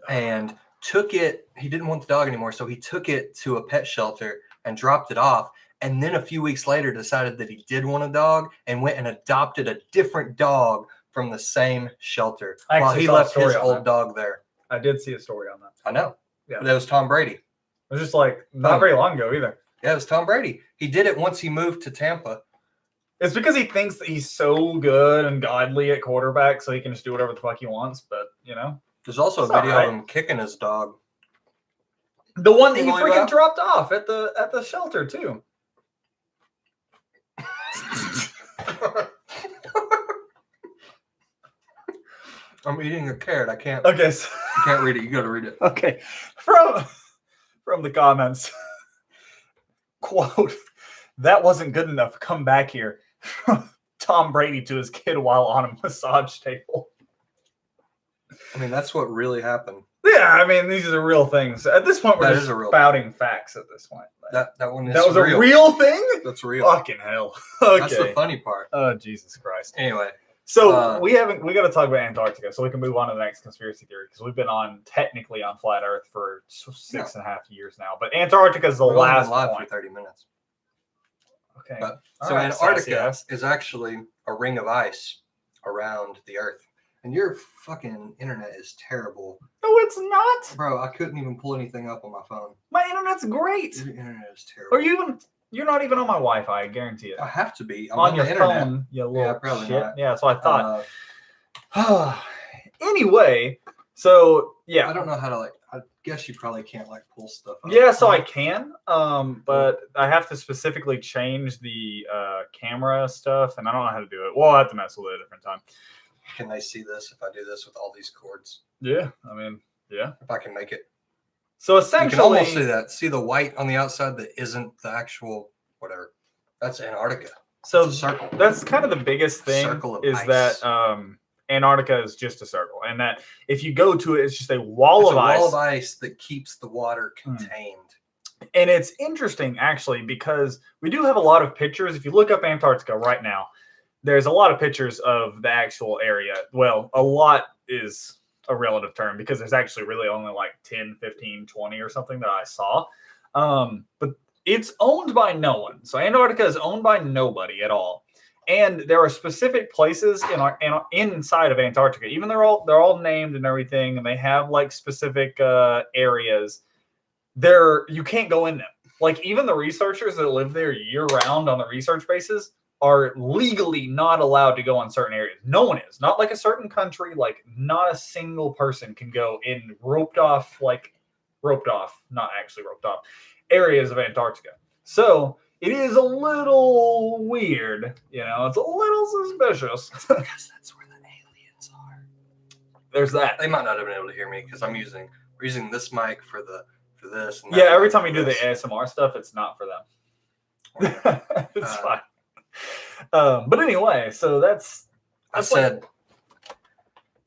and took it. He didn't want the dog anymore, so he took it to a pet shelter and dropped it off. And then a few weeks later decided that he did want a dog and went and adopted a different dog from the same shelter while he left his old dog there. I did see a story on that. I know. Yeah. But that was Tom Brady. It was just like not very long ago either. Yeah, it was Tom Brady. He did it once he moved to Tampa. It's because he thinks that he's so good and godly at quarterback, so he can just do whatever the fuck he wants. But, you know. There's also a video of him kicking his dog. The one that he freaking dropped off at the shelter, too. I'm eating a carrot. I can't. Okay. So, I can't read it. You got to read it. Okay. From the comments. Quote, that wasn't good enough. Come back here. Tom Brady to his kid while on a massage table. I mean, that's what really happened. Yeah, I mean, these are the real things. At this point, we're just spouting facts at this point. That one is that was real. A real thing? That's real. Fucking hell. Okay. That's the funny part. Oh, Jesus Christ. Anyway. So we got to talk about Antarctica so we can move on to the next conspiracy theory because we've been technically on flat Earth for 6.5 years now. But Antarctica is the last live point. For 30 minutes. Okay. So Antarctica is actually a ring of ice around the Earth. And your fucking internet is terrible. No, it's not. Bro, I couldn't even pull anything up on my phone. My internet's great. Your internet is terrible. You're not even on my Wi-Fi, I guarantee it. I have to be. I'm on your the internet. phone, you little probably shit. Not. Yeah, that's what I thought. Anyway, so yeah. I don't know how to I guess you probably can't pull stuff up. Yeah, so I can, but I have to specifically change the camera stuff, and I don't know how to do it. We'll have to mess with it at a different time. Can they see this if I do this with all these cords? Yeah, I mean, yeah. If I can make it. So essentially, you can almost see that. See the white on the outside that isn't the actual whatever. That's Antarctica. So it's a circle. That's kind of the biggest thing is ice. That Antarctica is just a circle, and that if you go to it, it's just a wall of ice. Wall of ice that keeps the water contained. And it's interesting actually because we do have a lot of pictures. If you look up Antarctica right now, there's a lot of pictures of the actual area. Well, a lot is a relative term because there's actually really only 10, 15, 20 or something that I saw. But it's owned by no one. So Antarctica is owned by nobody at all. And there are specific places inside of Antarctica. Even they're all named and everything, and they have specific areas. You can't go in them. Even the researchers that live there year round on the research bases are legally not allowed to go on certain areas. No one is. Not a certain country, not a single person can go in roped off, not actually roped off, areas of Antarctica. So it is a little weird, it's a little suspicious. Because that's where the aliens are. There's that. They might not have been able to hear me because we're using this mic for the for this. And Yeah, that every might time be you do the this. ASMR stuff, it's not for them. It's Uh, fine. But anyway, so that's I That's like- said,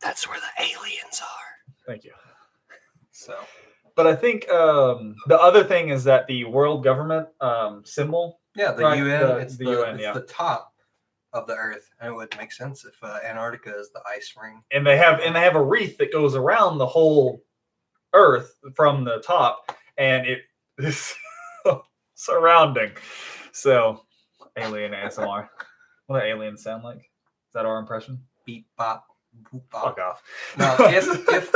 that's where the aliens are. thank you. So, But I think the other thing is that the world government symbol, yeah, the Right, UN, the UN, yeah. the top of the Earth. And it would make sense if Antarctica is the ice ring. and they have a wreath that goes around the whole Earth from the top, and it is surrounding. So, alien ASMR. What do aliens sound like? Is that our impression? Beep, bop, boop, Fuck bop. off. Now, if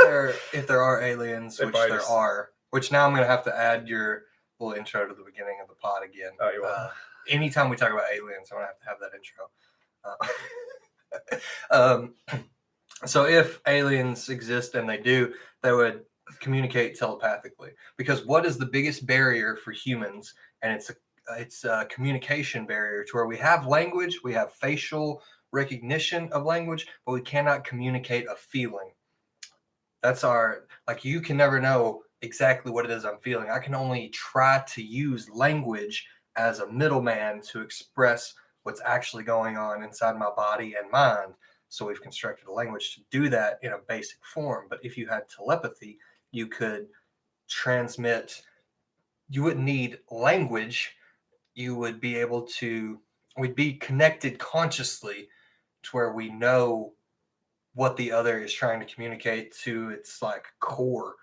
there are aliens, They which probably there just- are, which now I'm going to have to add your little intro to the beginning of the pod again. Oh, you will. Anytime we talk about aliens, I'm going to have that intro. So if aliens exist, and they do, they would communicate telepathically. Because what is the biggest barrier for humans? And it's a communication barrier to where we have language, we have facial recognition of language, but we cannot communicate a feeling. That's like, you can never know exactly what it is I'm feeling. I can only try to use language as a middleman to express what's actually going on inside my body and mind. So we've constructed a language to do that in a basic form. But if you had telepathy, you could transmit, you wouldn't need language. You would be able to, we'd be connected consciously to where we know what the other is trying to communicate to its like core.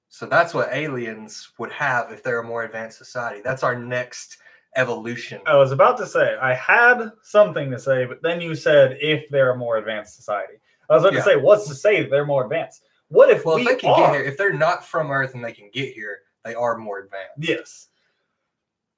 So that's what aliens would have if they're a more advanced society. That's our next evolution. I was about to say, I had something to say, but then you said if they're a more advanced society. I was about Yeah. to say, what's to say that they're more advanced? What if Well, we if they can are? get here, if they're not from Earth and they can get here, they are more advanced. Yes.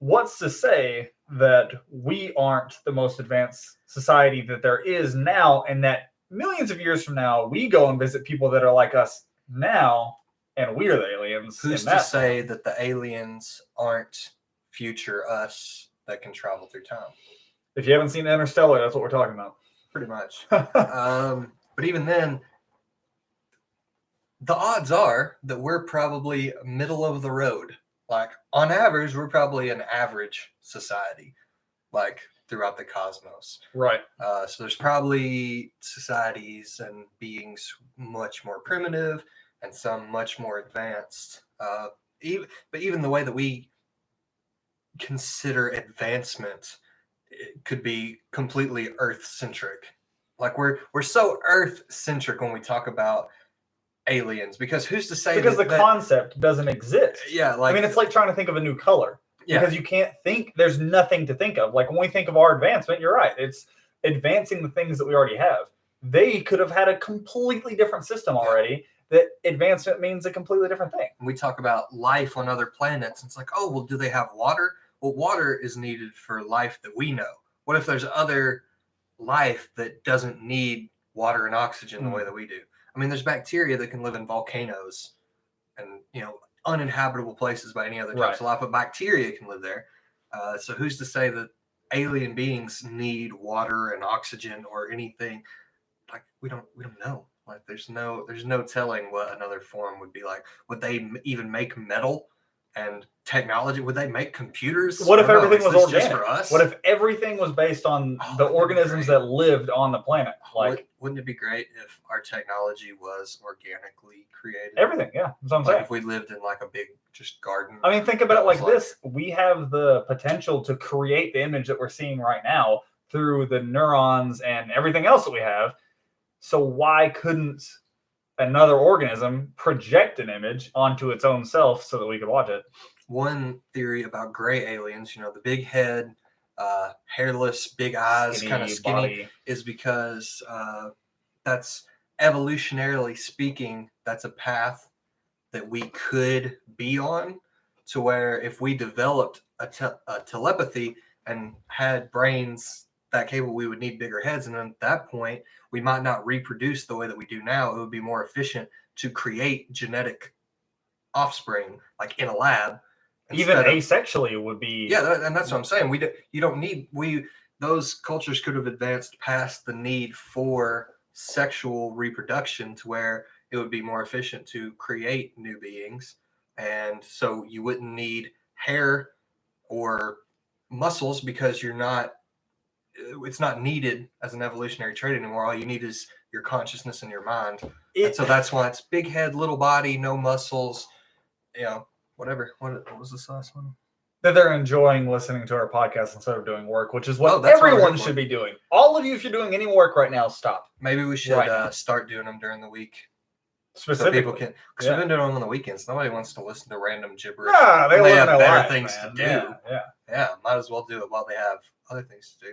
What's to say that we aren't the most advanced society that there is now, and that millions of years from now, we go and visit people that are like us now, and we're the aliens? Who's in to that say that the aliens aren't future us that can travel through time? If you haven't seen Interstellar, that's what we're talking about. Pretty much. But even then, the odds are that we're probably middle of the road. Like, on average, we're probably an average society, like throughout the cosmos. Right. So there's probably societies and beings much more primitive and some much more advanced. But even the way that we consider advancement, it could be completely Earth-centric. Like, we're so Earth-centric when we talk about aliens, because who's to say Because that, the concept doesn't exist. yeah, like, I mean, it's like trying to think of a new color. yeah, Because you can't think, there's nothing to think of. Like when we think of our advancement, you're right. It's advancing the things that we already have. They could have had a completely different system already. That advancement means a completely different thing. we talk about life on other planets. It's like, oh, well, do they have water? Well, water is needed for life that we know. What if there's other life that doesn't need water and oxygen the way that we do? I mean, there's bacteria that can live in volcanoes and, uninhabitable places by any other types of life, but bacteria can live there. So who's to say that alien beings need water and oxygen or anything? Like, we don't know. Like, there's no telling what another form would be like. Would they even make metal and technology? Would they make computers? What if Or no, everything is was this just organic? for us? What if everything was based on Oh, the that'd be organisms great. that lived on the planet? Like Wouldn't it be great if our technology was organically created? everything, yeah. That's what I'm Like saying. if we lived in like a big just garden. I mean, think about it that was like this. We have the potential to create the image that we're seeing right now through the neurons and everything else that we have. So why couldn't another organism project an image onto its own self so that we could watch it? One theory about gray aliens, the big head, hairless, big eyes, kind of skinny, body. is because that's evolutionarily speaking, that's a path that we could be on, to where if we developed a telepathy and had brains that capable, we would need bigger heads. And then at that point, we might not reproduce the way that we do now. It would be more efficient to create genetic offspring, like in a lab. Even instead of- asexually would be. yeah, and that's what I'm saying. You don't need those cultures could have advanced past the need for sexual reproduction to where it would be more efficient to create new beings and so you wouldn't need hair or muscles because it's not needed as an evolutionary trait anymore. All you need is your consciousness and your mind. And so that's why it's big head, little body, no muscles, whatever. What was this last one? That they're enjoying listening to our podcast instead of doing work, which is what that's what everyone should be doing. All of you, if you're doing any work right now, stop. Maybe we should start doing them during the week. Specifically. So people can, because we've been doing them on the weekends. Nobody wants to listen to random gibberish. Nah, they have better life, things man. to do. Yeah. Might as well do it while they have other things to do.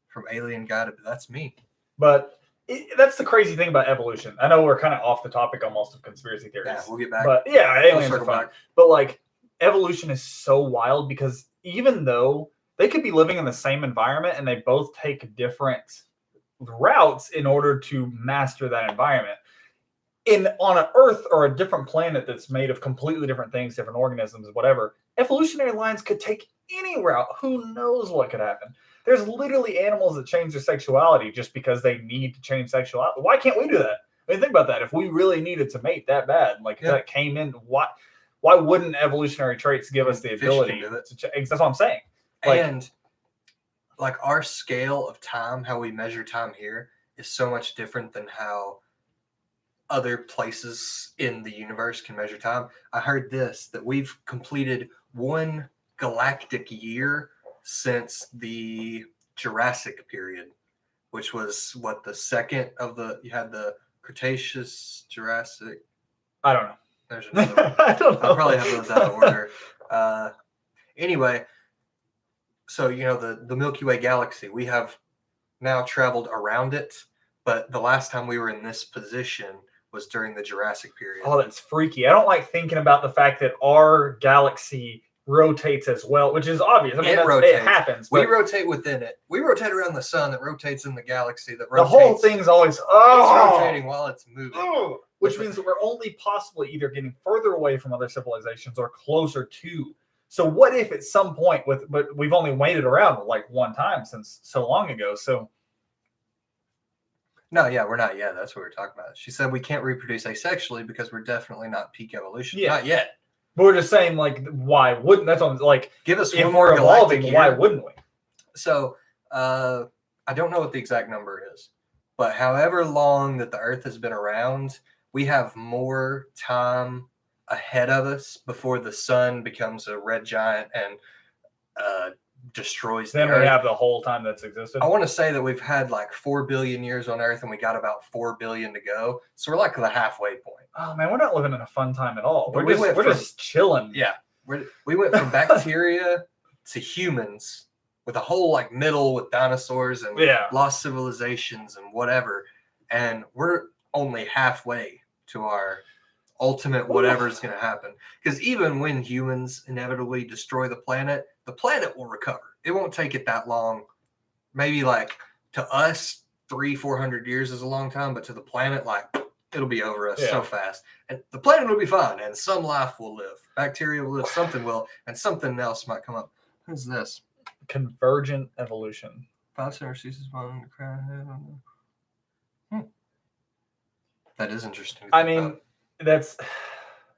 From alien guy to that's me. But that's the crazy thing about evolution. I know we're kind of off the topic almost of conspiracy theories. Yeah, we'll get back. But aliens are fun. But like evolution is so wild because even though they could be living in the same environment and they both take different routes in order to master that environment. On an Earth or a different planet that's made of completely different things, different organisms, whatever, evolutionary lines could take any route. Who knows what could happen? There's literally animals that change their sexuality just because they need to change sexuality. Why can't we do that? I mean, think about that. If we really needed to mate that bad, like that came in, why wouldn't evolutionary traits give us the ability to change? That's what I'm saying. And like our scale of time, how we measure time here is so much different than how other places in the universe can measure time. I heard that we've completed one galactic year since the Jurassic period, which was the second of you had the Cretaceous, Jurassic. I don't know. There's another one. I don't know. I'll probably have those out of order. Anyway, so the Milky Way galaxy, we have now traveled around it, but the last time we were in this position was during the Jurassic period. Oh, that's freaky. I don't like thinking about the fact that our galaxy rotates as well, which is obvious. I mean, it happens. We rotate within it. We rotate around the sun that rotates in the galaxy that The rotates. whole thing's always it's rotating while it's moving. Which means that we're only possibly either getting further away from other civilizations or closer to. So what if at some point but we've only waited around like one time since so long ago. So no, we're not yet. That's what we're talking about. She said we can't reproduce asexually because we're definitely not peak evolution. Not yet. But we're just saying, like, why wouldn't that's on like give us if one more we're evolving? Why wouldn't we? So I don't know what the exact number is, but however long that the Earth has been around, we have more time ahead of us before the sun becomes a red giant and destroys the Earth. Then we have the whole time that's existed. I want to say that we've had like 4 billion years on Earth and we got about 4 billion to go. So we're like the halfway point. Oh man, we're not living in a fun time at all. We're just chilling. Yeah. We went from bacteria to humans with a whole like middle with dinosaurs and lost civilizations and whatever. And we're only halfway to our ultimate whatever is going to happen. Because even when humans inevitably destroy the planet will recover. It won't take it that long. Maybe like to us, 300-400 years is a long time, but to the planet, like it'll be over us so fast. And the planet will be fine, and some life will live. Bacteria will live, something will, and something else might come up. Who's this? Convergent evolution. 5 center species one crown. That is interesting. I mean, that's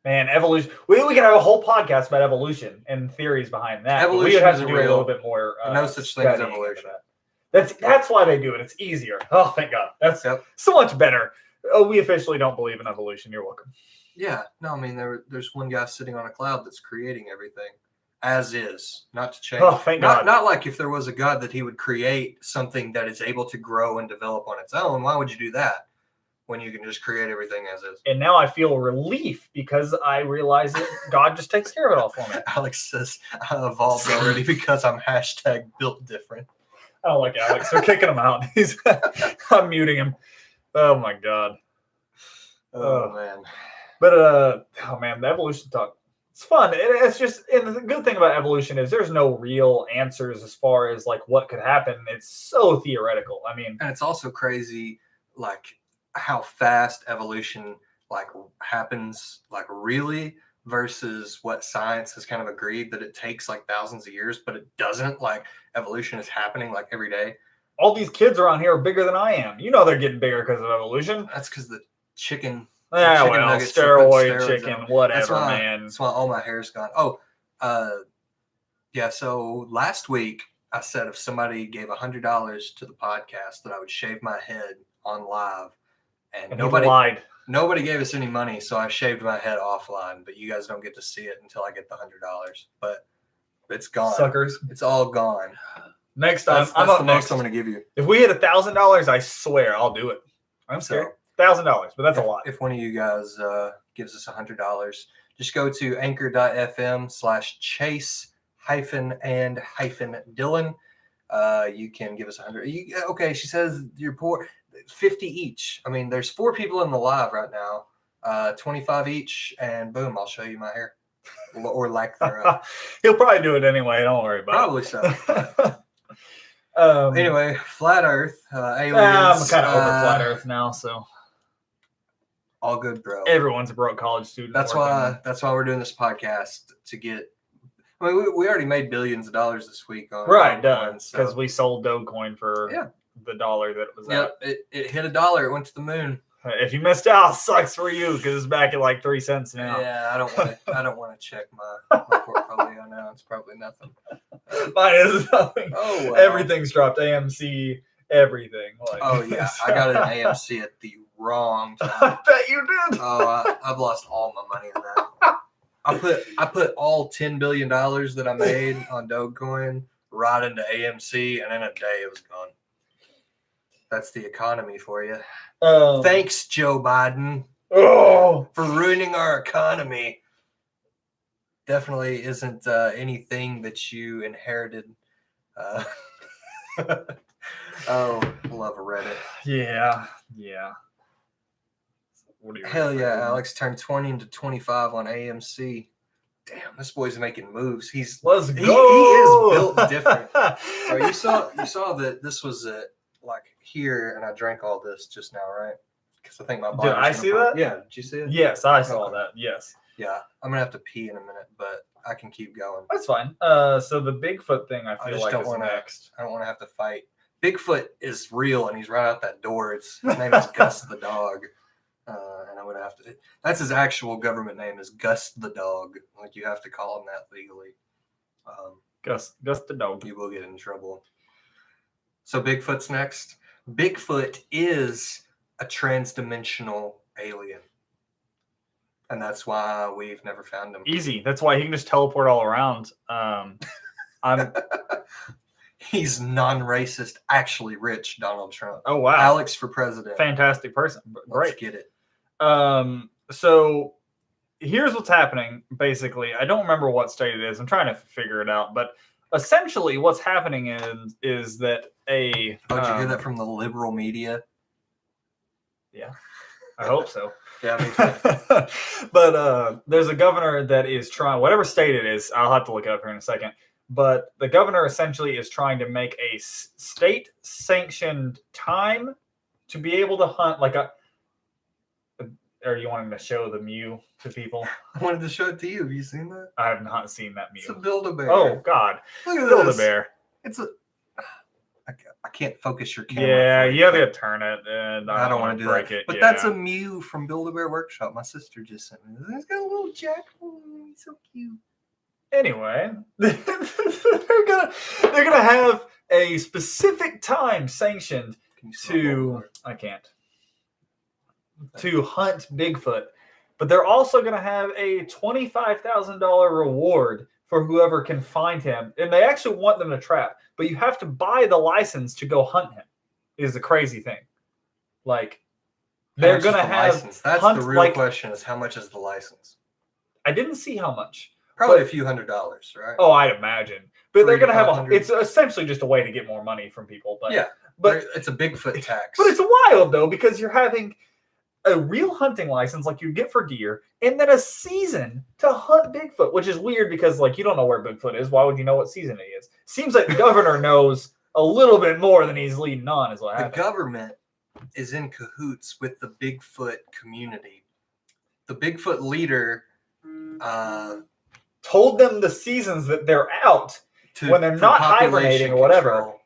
evolution. We can have a whole podcast about evolution and theories behind that. Evolution we would have to is do a little bit more. No such thing as evolution. That's why they do it. It's easier. Oh, thank God. That's so much better. Oh, we officially don't believe in evolution. You're welcome. Yeah. No, I mean, there's one guy sitting on a cloud that's creating everything as is, not to change. Oh, thank God. Not like if there was a God that he would create something that is able to grow and develop on its own. Why would you do that when you can just create everything as is? And now I feel relief because I realize that God just takes care of it all for me. Alex says, I evolved already because I'm #built different. I don't like Alex. They're kicking him out. I'm muting him. Oh my God. Oh man. But the evolution talk. It's fun. It's just, and the good thing about evolution is there's no real answers as far as like what could happen. It's so theoretical. I mean, and it's also crazy, like how fast evolution like happens, like really, versus what science has kind of agreed that it takes like thousands of years, but it doesn't. Like evolution is happening like every day. All these kids around here are bigger than I am. You know they're getting bigger because of evolution. That's because the chicken Yeah, chicken well, nuggets for putting steroid steroids chicken, on 'em. whatever, why, man. That's why all my hair's gone. Oh, yeah. So last week I said if somebody gave $100 to the podcast that I would shave my head on live, and And nobody gave us any money, so I shaved my head offline. But you guys don't get to see it until I get the $100. But it's gone. Suckers. It's all gone. Next time, That's I'm the up most next. I'm going to give you. If we hit $1,000, I swear I'll do it. I'm So, scared. $1,000, but that's a lot. If one of you guys gives us $100, just go to anchor.fm/chase-and-Dylan. You can give us 100. Okay, she says you're poor. 50 each. I mean, there's 4 people in the live right now. 25 each, and boom, I'll show you my hair or lack thereof. He'll probably do it anyway. Don't worry about Probably so. it. Anyway, flat Earth, aliens. I'm kind of over flat Earth now, so all good, bro. everyone's a broke college student. That's why we're doing this podcast to get. I mean, we already made billions of dollars this week on right, Dogecoin, because we sold Dogecoin for the $1 that it was at. It hit $1. It went to the moon. If you missed out, sucks for you because it's back at like 3 cents now. Yeah, I don't want to check my portfolio now. It's probably nothing. Mine is nothing. Oh, well. Everything's dropped. AMC, everything. Like, Oh yeah, I got an AMC at the wrong time. I bet you did. Oh, I've lost all my money in that. I put all $10 billion that I made on Dogecoin right into AMC, and in a day it was gone. That's the economy for you. Thanks, Joe Biden, for ruining our economy. Definitely isn't anything that you inherited. Oh, love Reddit. Yeah. What do you Hell yeah, Alex turned 20 into 25 on AMC. Damn, this boy's making moves. Let's He go. is built different. Bro, you saw that this was like here, and I drank all this just now, right? Because I think my body. Did I see that? Yeah, did you see it? Yes, I saw Okay. that. Yes. Yeah, I'm gonna have to pee in a minute, but I can keep going. That's fine. So the Bigfoot thing, I feel just like don't is wanna- next. I don't want to have to fight. Bigfoot is real, and he's right out that door. His name is Gus the dog, and I'm gonna have to. That's his actual government name is Gus the dog. Like you have to call him that legally. Gus the dog. You will get in trouble. So Bigfoot's next. Bigfoot is a transdimensional alien, and that's why we've never found him. Easy. That's why he can just teleport all around. I'm. He's non-racist, actually rich. Donald Trump. Oh wow. Alex for president. Fantastic person. Great. Let's get it. So here's what's happening. Basically, I don't remember what state it is. I'm trying to figure it out, but essentially, what's happening is that a. Oh, did you hear that from the liberal media? Yeah, I hope so. Yeah, me too. But there's a governor that is trying, whatever state it is, I'll have to look it up here in a second. But the governor essentially is trying to make a state-sanctioned time to be able to hunt like a. Or you wanting to show the Mew to people? I wanted to show it to you. Have you seen that? I have not seen that It's a Mew. Build-A-Bear. Oh God, look at Build a this. Bear. It's a. I can't focus your camera. Yeah, for you have to turn it, and I don't want to do break that. it. But yeah. that's a Mew from Build-A-Bear Workshop. My sister just sent me. It's got a little jack. He's so cute. Anyway, they're gonna have a specific time sanctioned Can you smell Build-A-Bear? I can't to hunt Bigfoot, but they're also gonna have a $25,000 reward for whoever can find him, and they actually want them to trap, but you have to buy the license to go hunt him. Is the crazy thing, like How they're much is gonna the have license? That's hunt, the real like- question: is how much is the license? I didn't see how much. Probably a few $100s, right? Oh, I'd imagine. But they're $300 to going to have $500. it's essentially just a way to get more money from people. But Yeah, but it's a Bigfoot tax. but it's wild though, because you're having a real hunting license like you get for deer, and then a season to hunt Bigfoot, which is weird because like you don't know where Bigfoot is. Why would you know what season it is? Seems like the governor knows a little bit more than he's leading on, is what the happened. government is in cahoots with the Bigfoot community. The Bigfoot leader Told them the seasons that they're out to when they're for not population hibernating or whatever. control.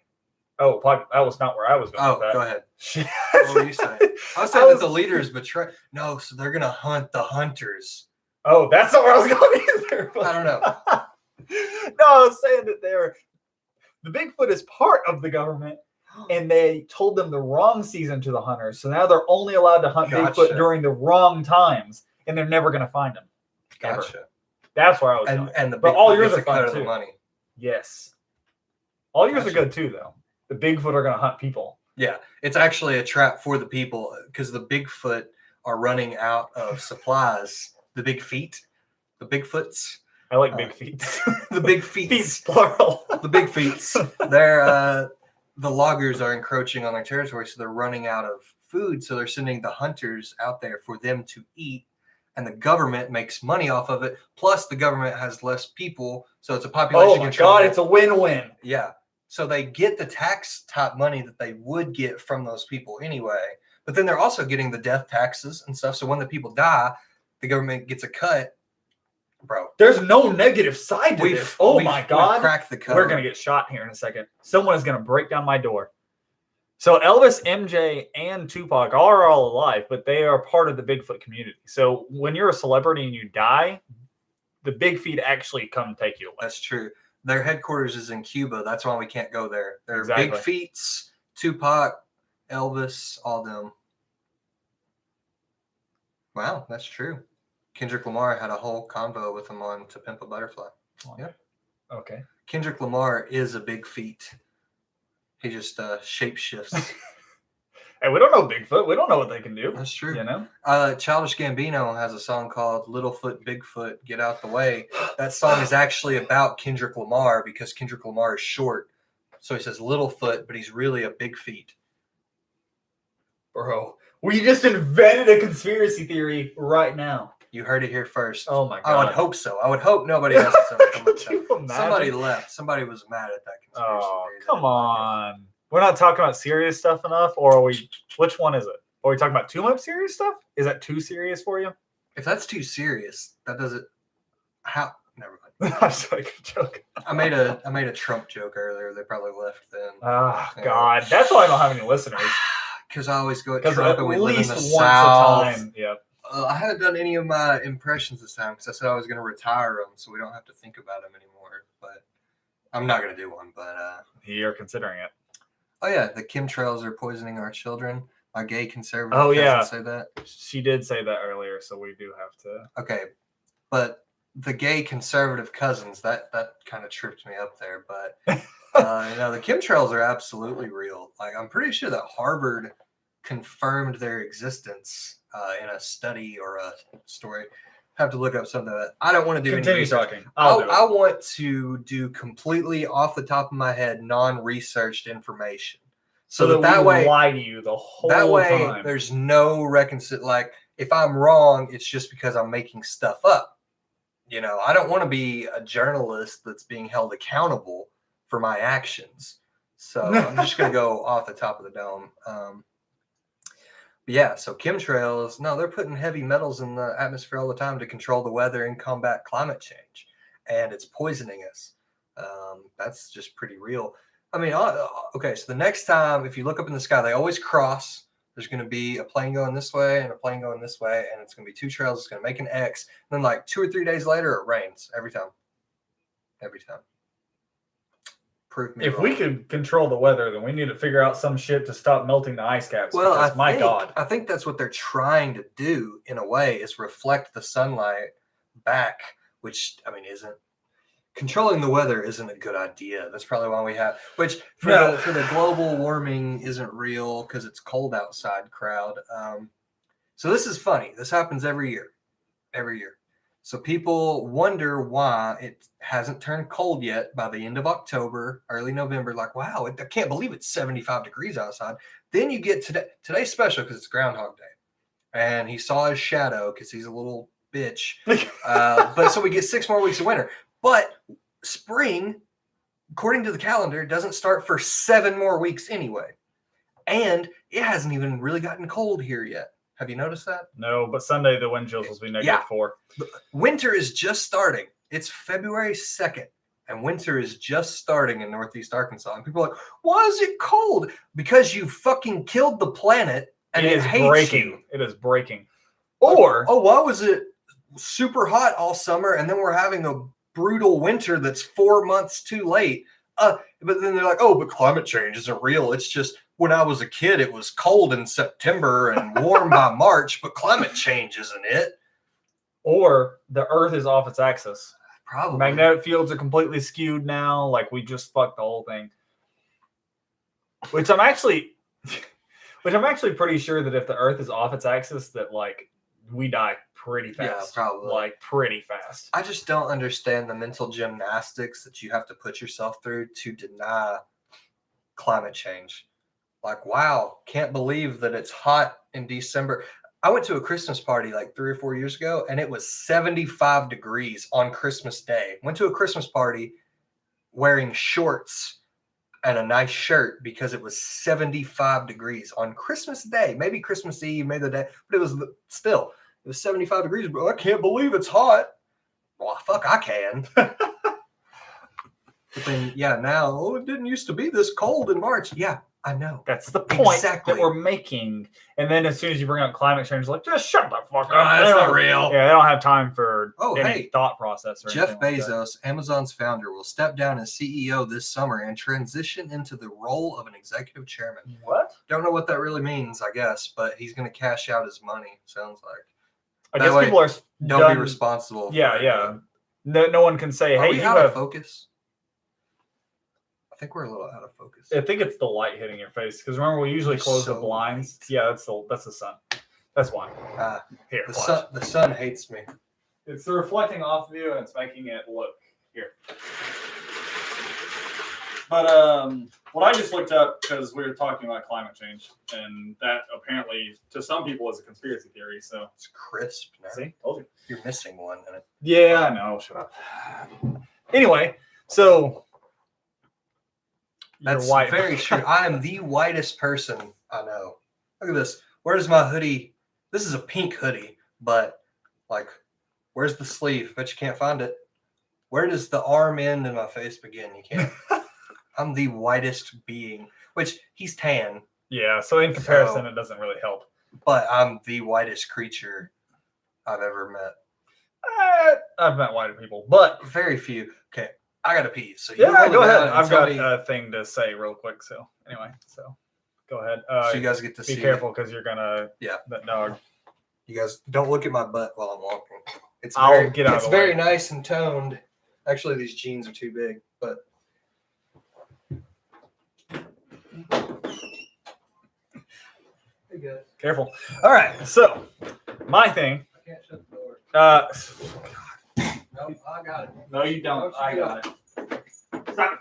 Oh, that was not where I was going Oh, with that. go ahead. Shit. What were you saying? I was saying that the leaders betray. No, so they're gonna hunt the hunters. Oh, that's not where I was going either. I don't know. No, I was saying that the Bigfoot is part of the government, and they told them the wrong season to the hunters. So now they're only allowed to hunt Gotcha. Bigfoot during the wrong times, and they're never going to find them. Ever. Gotcha. That's where I was going. And the But all Bigfoot yours gets are a cut fun of the too. money. Yes. All yours Gotcha. are good too, though. The Bigfoot are going to hunt people. Yeah, it's actually a trap for the people because the Bigfoot are running out of supplies. The big feet, the Bigfoots, I like big feet. the big Feet feet, plural. the big feets. They're the loggers are encroaching on their territory, so they're running out of food. So they're sending the hunters out there for them to eat, and the government makes money off of it. Plus, the government has less people, so it's a population Oh my control. God, it's a win-win. Yeah. So they get the tax type money that they would get from those people anyway. But then they're also getting the death taxes and stuff. So when the people die, the government gets a cut. Bro, There's no negative side to this. Oh my God. We've cracked the code. We're going to get shot here in a second. Someone is going to break down my door. So Elvis, MJ, and Tupac are all alive, but they are part of the Bigfoot community. So when you're a celebrity and you die, the Big Feet actually come take you away. That's true. Their headquarters is in Cuba. That's why we can't go there. They're Exactly. Big Feets, Tupac, Elvis, all them. Wow, that's true. Kendrick Lamar had a whole convo with him on To Pimp a Butterfly. Yep. Okay. Kendrick Lamar is a big feet. He just shapeshifts. Hey, we don't know Bigfoot. We don't know what they can do. That's true. You know? Childish Gambino has a song called Littlefoot Bigfoot, Get Out the Way. That song is actually about Kendrick Lamar because Kendrick Lamar is short. So he says Littlefoot, but he's really a big feet. Bro, we just invented a conspiracy theory right now. You heard it here first. Oh my God. I would hope so. I would hope nobody has to come Could with you that. imagine? Somebody left. Somebody was mad at that conspiracy Oh, theory. come on. We're not talking about serious stuff enough, or are we? Which one is it? Are we talking about too much serious stuff? Is that too serious for you? If that's too serious, that doesn't. How? Never mind. I'm just like a joke. I made a Trump joke earlier. They probably left then. Oh Yeah. God, that's why I don't have any listeners. Because I always go at Because Trump at and we live in least the once South. a time. Yep. I haven't done any of my impressions this time because I said I was going to retire them so we don't have to think about them anymore. But I'm not going to do one. But You're considering it. oh yeah, the chemtrails are poisoning our children. My gay conservative Oh, cousin yeah. say that. She did say that earlier, so we do have to. Okay, but the gay conservative cousins that kind of tripped me up there. But the chemtrails are absolutely real. Like I'm pretty sure that Harvard confirmed their existence in a study or a story. Have to look up something that I don't want to do. any Continue research. talking. I I'll do it. want to do completely off the top of my head, non-researched information, So that that we way, lie to you the whole that way, time. there's no Like if I'm wrong, it's just because I'm making stuff up. You know, I don't want to be a journalist that's being held accountable for my actions. So I'm just gonna go off the top of the dome. But yeah, so chemtrails, no, they're putting heavy metals in the atmosphere all the time to control the weather and combat climate change. And it's poisoning us. That's just pretty real. I mean, okay, so the next time, if you look up in the sky, they always cross. There's going to be a plane going this way and a plane going this way, and it's going to be two trails. It's going to make an X. And then like 2 or 3 days later, it rains every time. Every time. Prove me If wrong. we could control the weather, then we need to figure out some shit to stop melting the ice caps. Well, because, my God. I think that's what they're trying to do in a way is reflect the sunlight back, which I mean isn't controlling the weather isn't a good idea. That's probably why we have which for the global warming isn't real because it's cold outside crowd. So this is funny. This happens every year. Every year. So people wonder why it hasn't turned cold yet by the end of October, early November. Like, wow, I can't believe it's 75 degrees outside. Then you get today's special because it's Groundhog Day. And he saw his shadow because he's a little bitch. But so we get 6 more weeks of winter. But spring, according to the calendar, doesn't start for 7 more weeks anyway. And it hasn't even really gotten cold here yet. Have you noticed that? No, but Sunday the wind chills will be -4. Winter is just starting. It's February 2nd. and winter is just starting in Northeast Arkansas. And people are like, why is it cold? Because you fucking killed the planet and it is hates breaking. you. It is breaking. Or oh, why was it super hot all summer and then we're having a brutal winter that's 4 months too late? But then they're like, oh, but climate change isn't real. It's just when I was a kid, it was cold in September and warm by March, but climate change isn't it? Or the Earth is off its axis. Probably. Magnetic fields are completely skewed now. Like we just fucked the whole thing. Which I'm actually pretty sure that if the Earth is off its axis, that like we die pretty fast. Yeah, probably. Like pretty fast. I just don't understand the mental gymnastics that you have to put yourself through to deny climate change. Like, wow, can't believe that it's hot in December. I went to a Christmas party like 3 or 4 years ago, and it was 75 degrees on Christmas Day. Went to a Christmas party wearing shorts and a nice shirt because it was 75 degrees on Christmas Day. Maybe Christmas Eve, maybe the day, but it was still, it was 75 degrees. But I can't believe it's hot. Well, fuck, I can. But then, yeah, now, oh, it didn't used to be this cold in March. Yeah, I know. That's the point Exactly. that we're making. And then as soon as you bring up climate change, like, just shut the fuck up. That's not real. Yeah, they don't have time for any hey, thought process. Or Jeff anything like that. Bezos, Amazon's founder, will step down as CEO this summer and transition into the role of an executive chairman. What? Don't know what that really means, I guess, but he's going to cash out his money, sounds like. I That guess way, people are Don't done, be responsible. Yeah, for yeah. No one can say, Are hey, we you out of have. focus? I think we're a little out of focus. I think it's the light hitting your face because remember we usually close the So blinds. light. Yeah, that's the sun. That's why. Here, The watch. sun hates me. It's reflecting off of you and it's making it look here. But what I just looked up because we were talking about climate change and that apparently to some people is a conspiracy theory. So It's crisp now. see, told you. You're missing one. And Yeah, I know. Shut up. Anyway, so you're that's white. very true. I am the whitest person I know. Look at this. Where's my hoodie? This is a pink hoodie, but like, where's the sleeve? Bet you can't find it. Where does the arm end and my face begin? You can't. I'm the whitest being, which he's tan, Yeah, so in comparison, it doesn't really help. but I'm the whitest creature I've ever met. I've met whiter people, but Very few. Okay, I gotta pee. So yeah, hold it go ahead. down and I've tell got me- a thing to say real quick. So anyway, so go ahead. so you guys get to Be see. careful because you're gonna. Yeah. That dog. You guys don't look at my butt while I'm walking. It's I'll very, get out of it's the very way. nice and toned. Actually, these jeans are too big, but hey guys, Careful. All right. So my thing. I can't shut the door. No, I got it. no, you don't. Oh, I got it. Stop.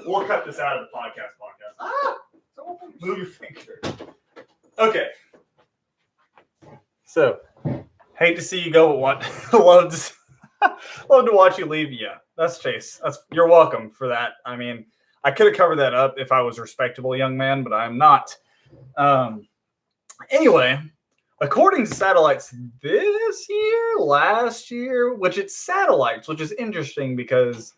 We'll cut this out of the podcast. Ah! Move your finger. Okay. So, hate to see you go, but what? love to watch you leave. Yeah, that's Chase. You're welcome for that. I mean, I could have covered that up if I was a respectable young man, but I'm not. Anyway, according to satellites this year, last year, which it's satellites, which is interesting because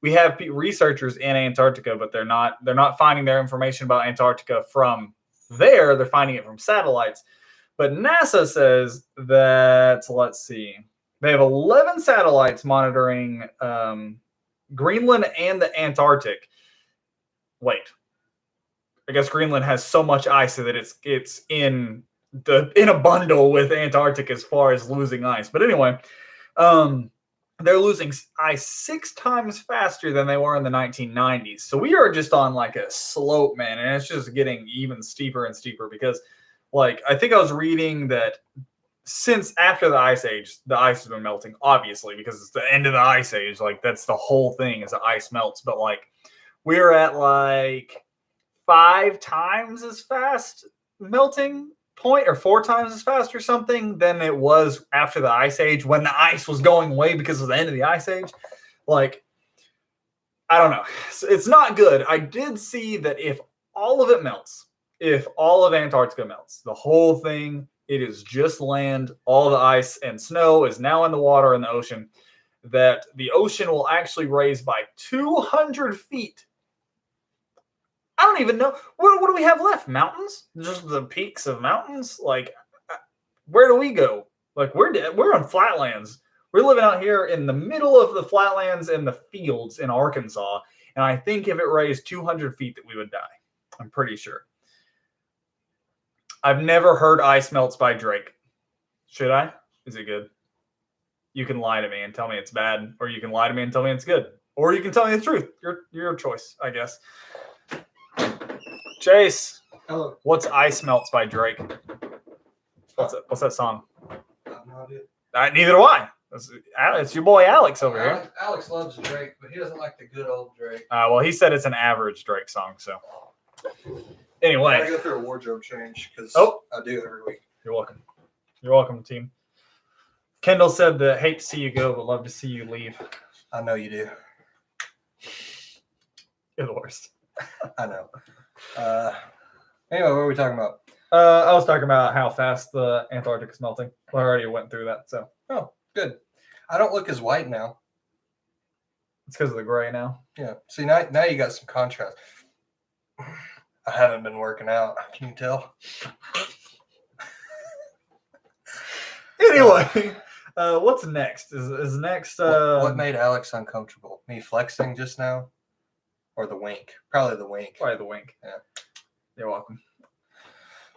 we have researchers in Antarctica, but they're not finding their information about Antarctica from there. They're finding it from satellites. But NASA says that, let's see, they have 11 satellites monitoring Greenland and the Antarctic. Wait, I guess Greenland has so much ice that it's in a bundle with Antarctic as far as losing ice. But anyway, they're losing ice 6 times faster than they were in the 1990s. So we are just on like a slope, man, and it's just getting even steeper and steeper because, like, I think I was reading that since after the Ice Age, the ice has been melting, obviously, because it's the end of the Ice Age. Like, that's the whole thing is the ice melts. But, like, we're at, like, 5 times as fast melting point or 4 times as fast or something than it was after the Ice Age when the ice was going away because of the end of the Ice Age. Like, I don't know. It's not good. I did see that if all of it melts, if all of Antarctica melts, the whole thing, it is just land, all the ice and snow is now in the water in the ocean. that the ocean will actually raise by 200 feet. I don't even know. What do we have left? Mountains? Just the peaks of mountains? Like, where do we go? Like, we're on flatlands. We're living out here in the middle of the flatlands and the fields in Arkansas. And I think if it raised 200 feet that we would die. I'm pretty sure. I've never heard Ice Melts by Drake. Should I? Is it good? You can lie to me and tell me it's bad, or you can lie to me and tell me it's good, or you can tell me the truth. Your choice, I guess. Chase, Hello. what's Ice Melts by Drake? What's that song? I have no idea. Neither do I. It's your boy Alex over here. Alex loves Drake, but he doesn't like the good old Drake. Well, he said it's an average Drake song. So I anyway, gotta go through a wardrobe change because I do every week. you're welcome. You're welcome, team. Kendall said that hate to see you go, but love to see you leave. I know you do. You're the worst. I know. Anyway, what are we talking about? I was talking about how fast the Antarctic is melting. I already went through that, so Oh, good. I don't look as white now. it's because of the gray now. Yeah. See, now you got some contrast. I haven't been working out. Can you tell? Anyway, what's next? Is next? What made Alex uncomfortable? Me flexing just now, or the wink? Probably the wink. Probably the wink. Yeah. You're welcome.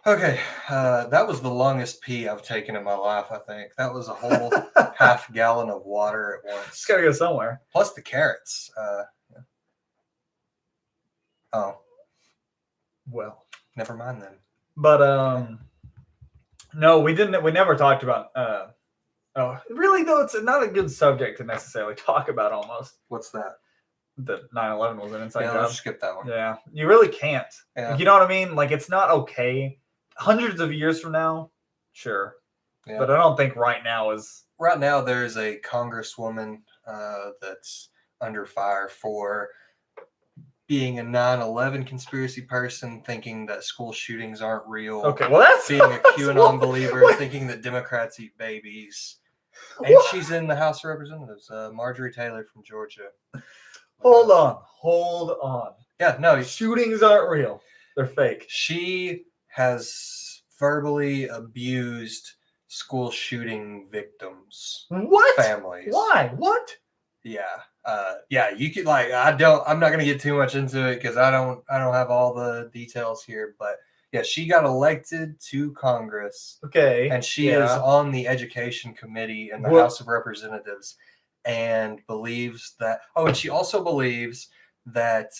Okay, that was the longest pee I've taken in my life. I think that was a whole half gallon of water at once. It's got to go somewhere. Plus the carrots. Yeah. Oh, Well, never mind then. but no, we didn't. We never talked about. Oh, really though, it's not a good subject to necessarily talk about. Almost What's that? that 9/11 was an inside Yeah, job. let's skip that one. Yeah, you really can't. Yeah. You know what I mean? Like, it's not okay. Hundreds of years from now, sure. Yeah. But I don't think right now is. Right now, there's a congresswoman that's under fire for being a 9/11 conspiracy person, thinking that school shootings aren't real. Okay, well, that's. Being a that's QAnon what- believer, what- thinking that Democrats eat babies. And what? she's in the House of Representatives, Marjorie Taylor from Georgia. Hold on. Yeah, no, Shootings aren't real. They're fake. she has verbally abused school shooting victims' What? families. Why? What? Yeah. Yeah, you could I'm not gonna get too much into it because I don't have all the details here, but yeah, she got elected to Congress Okay. and she is on the education committee in the What? House of Representatives and believes that and she also believes that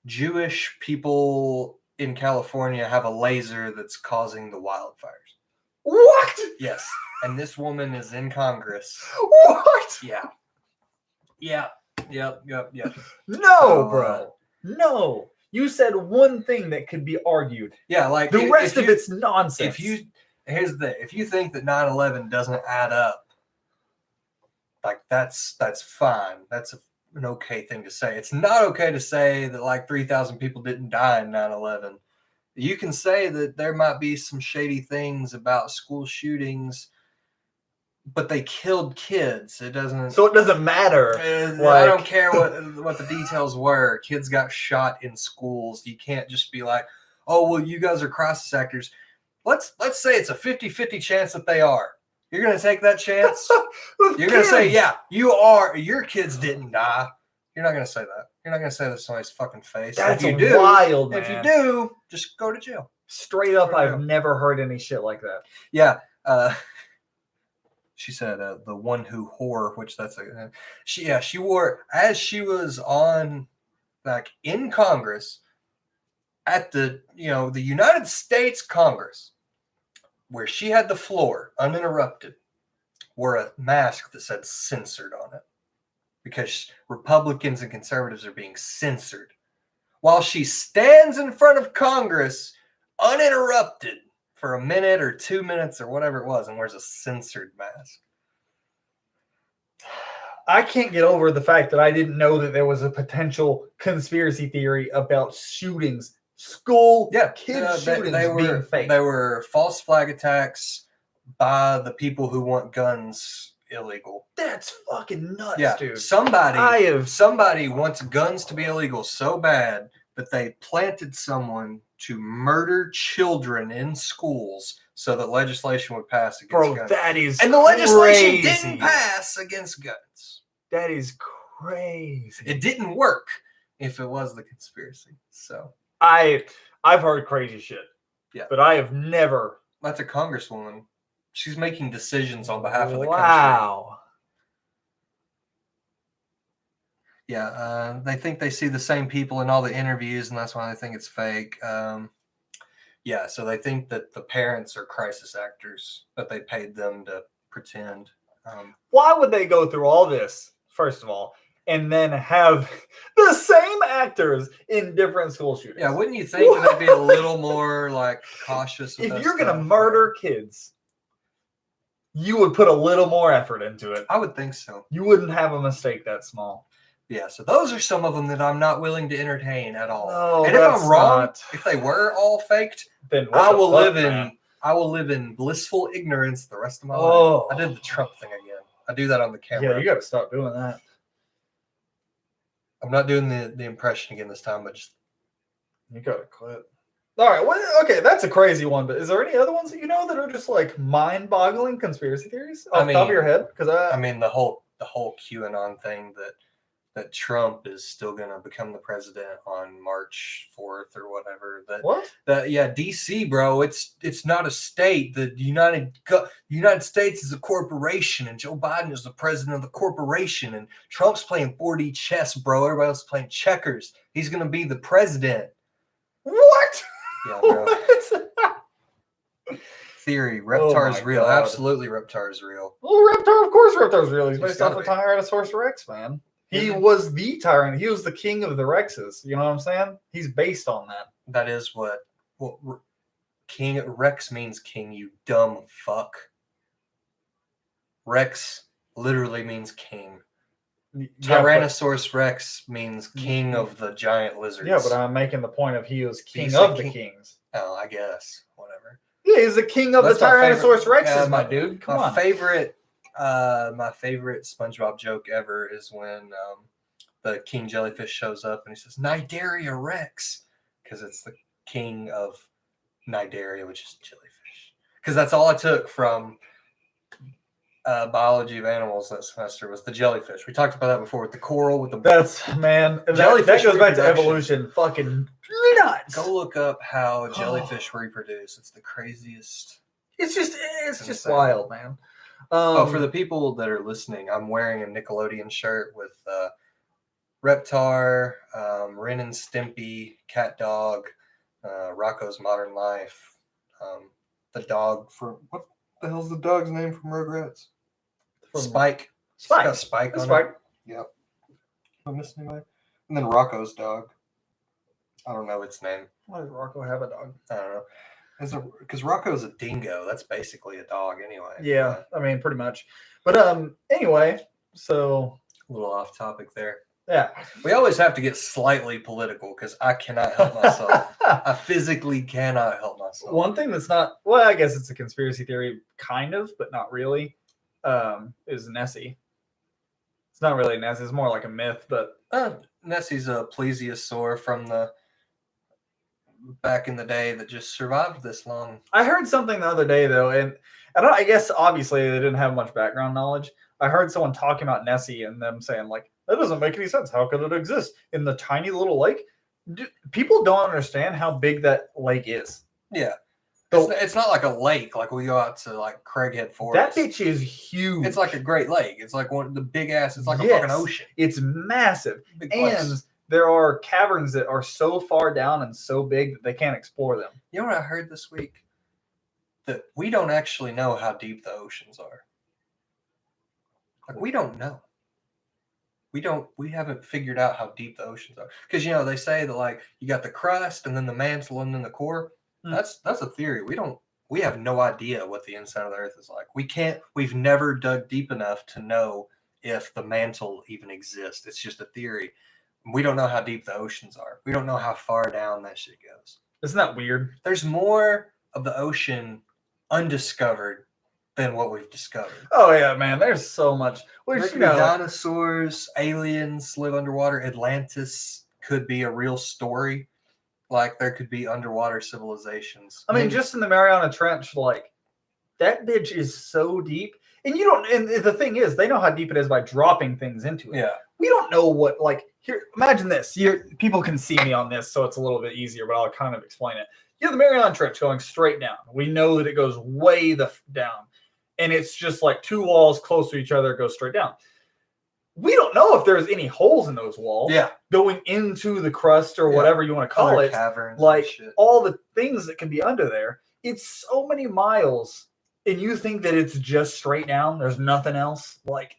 Jewish people in California have a laser that's causing the wildfires. What? Yes. And this woman is in Congress. What? Yeah. Yep. No, bro. No. You said one thing that could be argued. Yeah, like The rest of it's nonsense. If you think that 9/11 doesn't add up, like that's fine. That's an okay thing to say. It's not okay to say that like 3,000 people didn't die in 9/11. You can say that there might be some shady things about school shootings, but they killed kids. It doesn't. So it doesn't matter. I don't care what the details were. Kids got shot in schools. You can't just be like, oh, well, you guys are crisis actors. Let's say it's a 50-50 chance that they are. You're going to take that chance? You're going to say, yeah, you are. Your kids didn't die. You're not going to say that. You're not going to say that to somebody's fucking face. That's if you do, wild, man. If you do, just go to jail. Straight up, Straight I've up. never heard any shit like that. Yeah. She said the one who whore, which that's a she wore as she was on like in Congress at the the United States Congress where she had the floor uninterrupted, wore a mask that said censored on it because Republicans and conservatives are being censored while she stands in front of Congress uninterrupted for a minute or 2 minutes or whatever it was and wears a censored mask. I can't get over the fact that I didn't know that there was a potential conspiracy theory about shootings, school shootings being fake. They were false flag attacks by the people who want guns illegal. That's fucking nuts, Yeah, dude. somebody wants guns to be illegal so bad that they planted someone to murder children in schools so that legislation would pass against Bro, guns. that is And the legislation crazy. didn't pass against guns. That is crazy. It didn't work if it was the conspiracy. So I've heard crazy shit. Yeah. But I have never. that's a congresswoman. She's making decisions on behalf of the country. Wow. Yeah, they think they see the same people in all the interviews, and that's why they think it's fake. Yeah, so they think that the parents are crisis actors, that they paid them to pretend. Why would they go through all this, first of all, and then have the same actors in different school shootings? Yeah, wouldn't you think that they'd be a little more like cautious? With If that you're going to stuff? murder kids, you would put a little more effort into it. I would think so. You wouldn't have a mistake that small. Yeah, so those are some of them that I'm not willing to entertain at all. No, and if that's I'm wrong, not- if they were all faked, Then what I the will fuck, live in man? I will live in blissful ignorance the rest of my Oh. life. I did the Trump thing again. I do that on the camera. Yeah, you got to stop doing that. I'm not doing the impression again this time, but just You got to quit. All right. Well, okay, that's a crazy one. But is there any other ones that you know that are just like mind-boggling conspiracy theories off the top of your head? Because I mean the whole QAnon thing that Trump is still going to become the president on March 4th or whatever. what? Yeah, DC, bro. It's not a state. The United States is a corporation, and Joe Biden is the president of the corporation, and Trump's playing 4D chess, bro. Everybody else is playing checkers. He's going to be the president. What? Yeah, bro. What? Theory. Oh Reptar is my real. God. Absolutely, Reptar is real. Well, Reptar, of course, Reptar's real. He's He's based off gotta of be. Tyrannosaurus Rex, man. He Mhm. was the tyrant. He was the king of the Rexes. You know what I'm saying? He's based on that. That is what King Rex means. King, you dumb fuck. Rex literally means king. Tyrannosaurus Rex means king of the giant lizards. Yeah, but I'm making the point of he was king He's of the the king- kings. Oh, I guess whatever. Yeah, he's the king of That's the my Tyrannosaurus favorite- Rexes, my dude. Come my on. favorite SpongeBob joke ever is when the king jellyfish shows up and he says Nidaria Rex, because it's the king of Nidaria, which is jellyfish. Because that's all I took from biology of animals that semester was the jellyfish. We talked about that before with the coral, with the That's, man, that Jellyfish goes back to reproduction. evolution. Fucking nuts. Go look up how jellyfish reproduce. It's the craziest. It's just insane. wild, man. For the people that are listening, I'm wearing a Nickelodeon shirt with Reptar, Ren and Stimpy, Cat Dog, Rocco's Modern Life, the dog from what the hell's the dog's name from Rugrats? Spike. It's got Spike on Spike. it. Yep. Am I missing anybody? And then Rocco's dog. I don't know its name. Why does Rocco have a dog? I don't know. Because Rocco's a dingo. That's basically a dog anyway. Yeah, I mean, pretty much. But anyway, so A little off topic there. yeah. We always have to get slightly political because I cannot help myself. I physically cannot help myself. One thing that's not, well, I guess it's a conspiracy theory, kind of, but not really, is Nessie. It's not really Nessie. It's more like a myth, but Nessie's a plesiosaur from the back in the day that just survived this long. I heard something the other day, though, and I guess obviously they didn't have much background knowledge. I heard someone talking about Nessie and them saying, like, that doesn't make any sense. How could it exist in the tiny little lake? People don't understand how big that lake is. Yeah. So- It's not like a lake, like we go out to like Craighead Forest. That bitch is huge. It's like a Great Lake. It's like one of the big ass. It's like a Yes. fucking ocean. It's massive. Big place. And there are caverns that are so far down and so big that they can't explore them. You know what I heard this week? That we don't actually know how deep the oceans are. Like we don't know. We haven't figured out how deep the oceans are. Because they say that like you got the crust and then the mantle and then the core. Hmm. That's a theory. We have no idea what the inside of the earth is like. We've never dug deep enough to know if the mantle even exists. It's just a theory. We don't know how deep the oceans are. We don't know how far down that shit goes. Isn't that weird? There's more of the ocean undiscovered than what we've discovered. Oh yeah, man. There's so much. There Which could be dinosaurs, aliens live underwater. Atlantis could be a real story. Like there could be underwater civilizations. I mean, just in the Mariana Trench, like that bitch is so deep, and you don't. And the thing is, they know how deep it is by dropping things into it. yeah, We don't know what. Like here, imagine this. People can see me on this, so it's a little bit easier, but I'll kind of explain it. You have the Mariana Trench going straight down. We know that it goes way down, and it's just like two walls close to each other. It goes straight down. We don't know if there's any holes in those walls yeah, going into the crust or Yeah. whatever you want to call other it. caverns, Like and shit. all the things that can be under there. It's so many miles, and you think that it's just straight down. There's nothing else. Like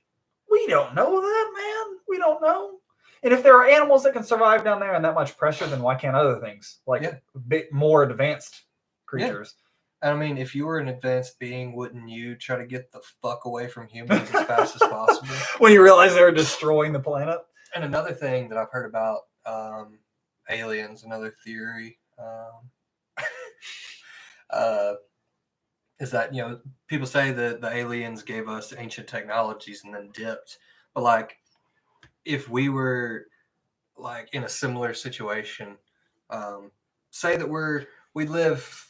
we don't know that, man. We don't know. And if there are animals that can survive down there in that much pressure, then why can't other things, like Yeah. a bit more advanced creatures? I mean, if you were an advanced being, wouldn't you try to get the fuck away from humans as fast as possible? When you realize they're destroying the planet. And another thing that I've heard about aliens, another theory, is that, you know, people say that the aliens gave us ancient technologies and then dipped. But like, if we were like in a similar situation, say that we live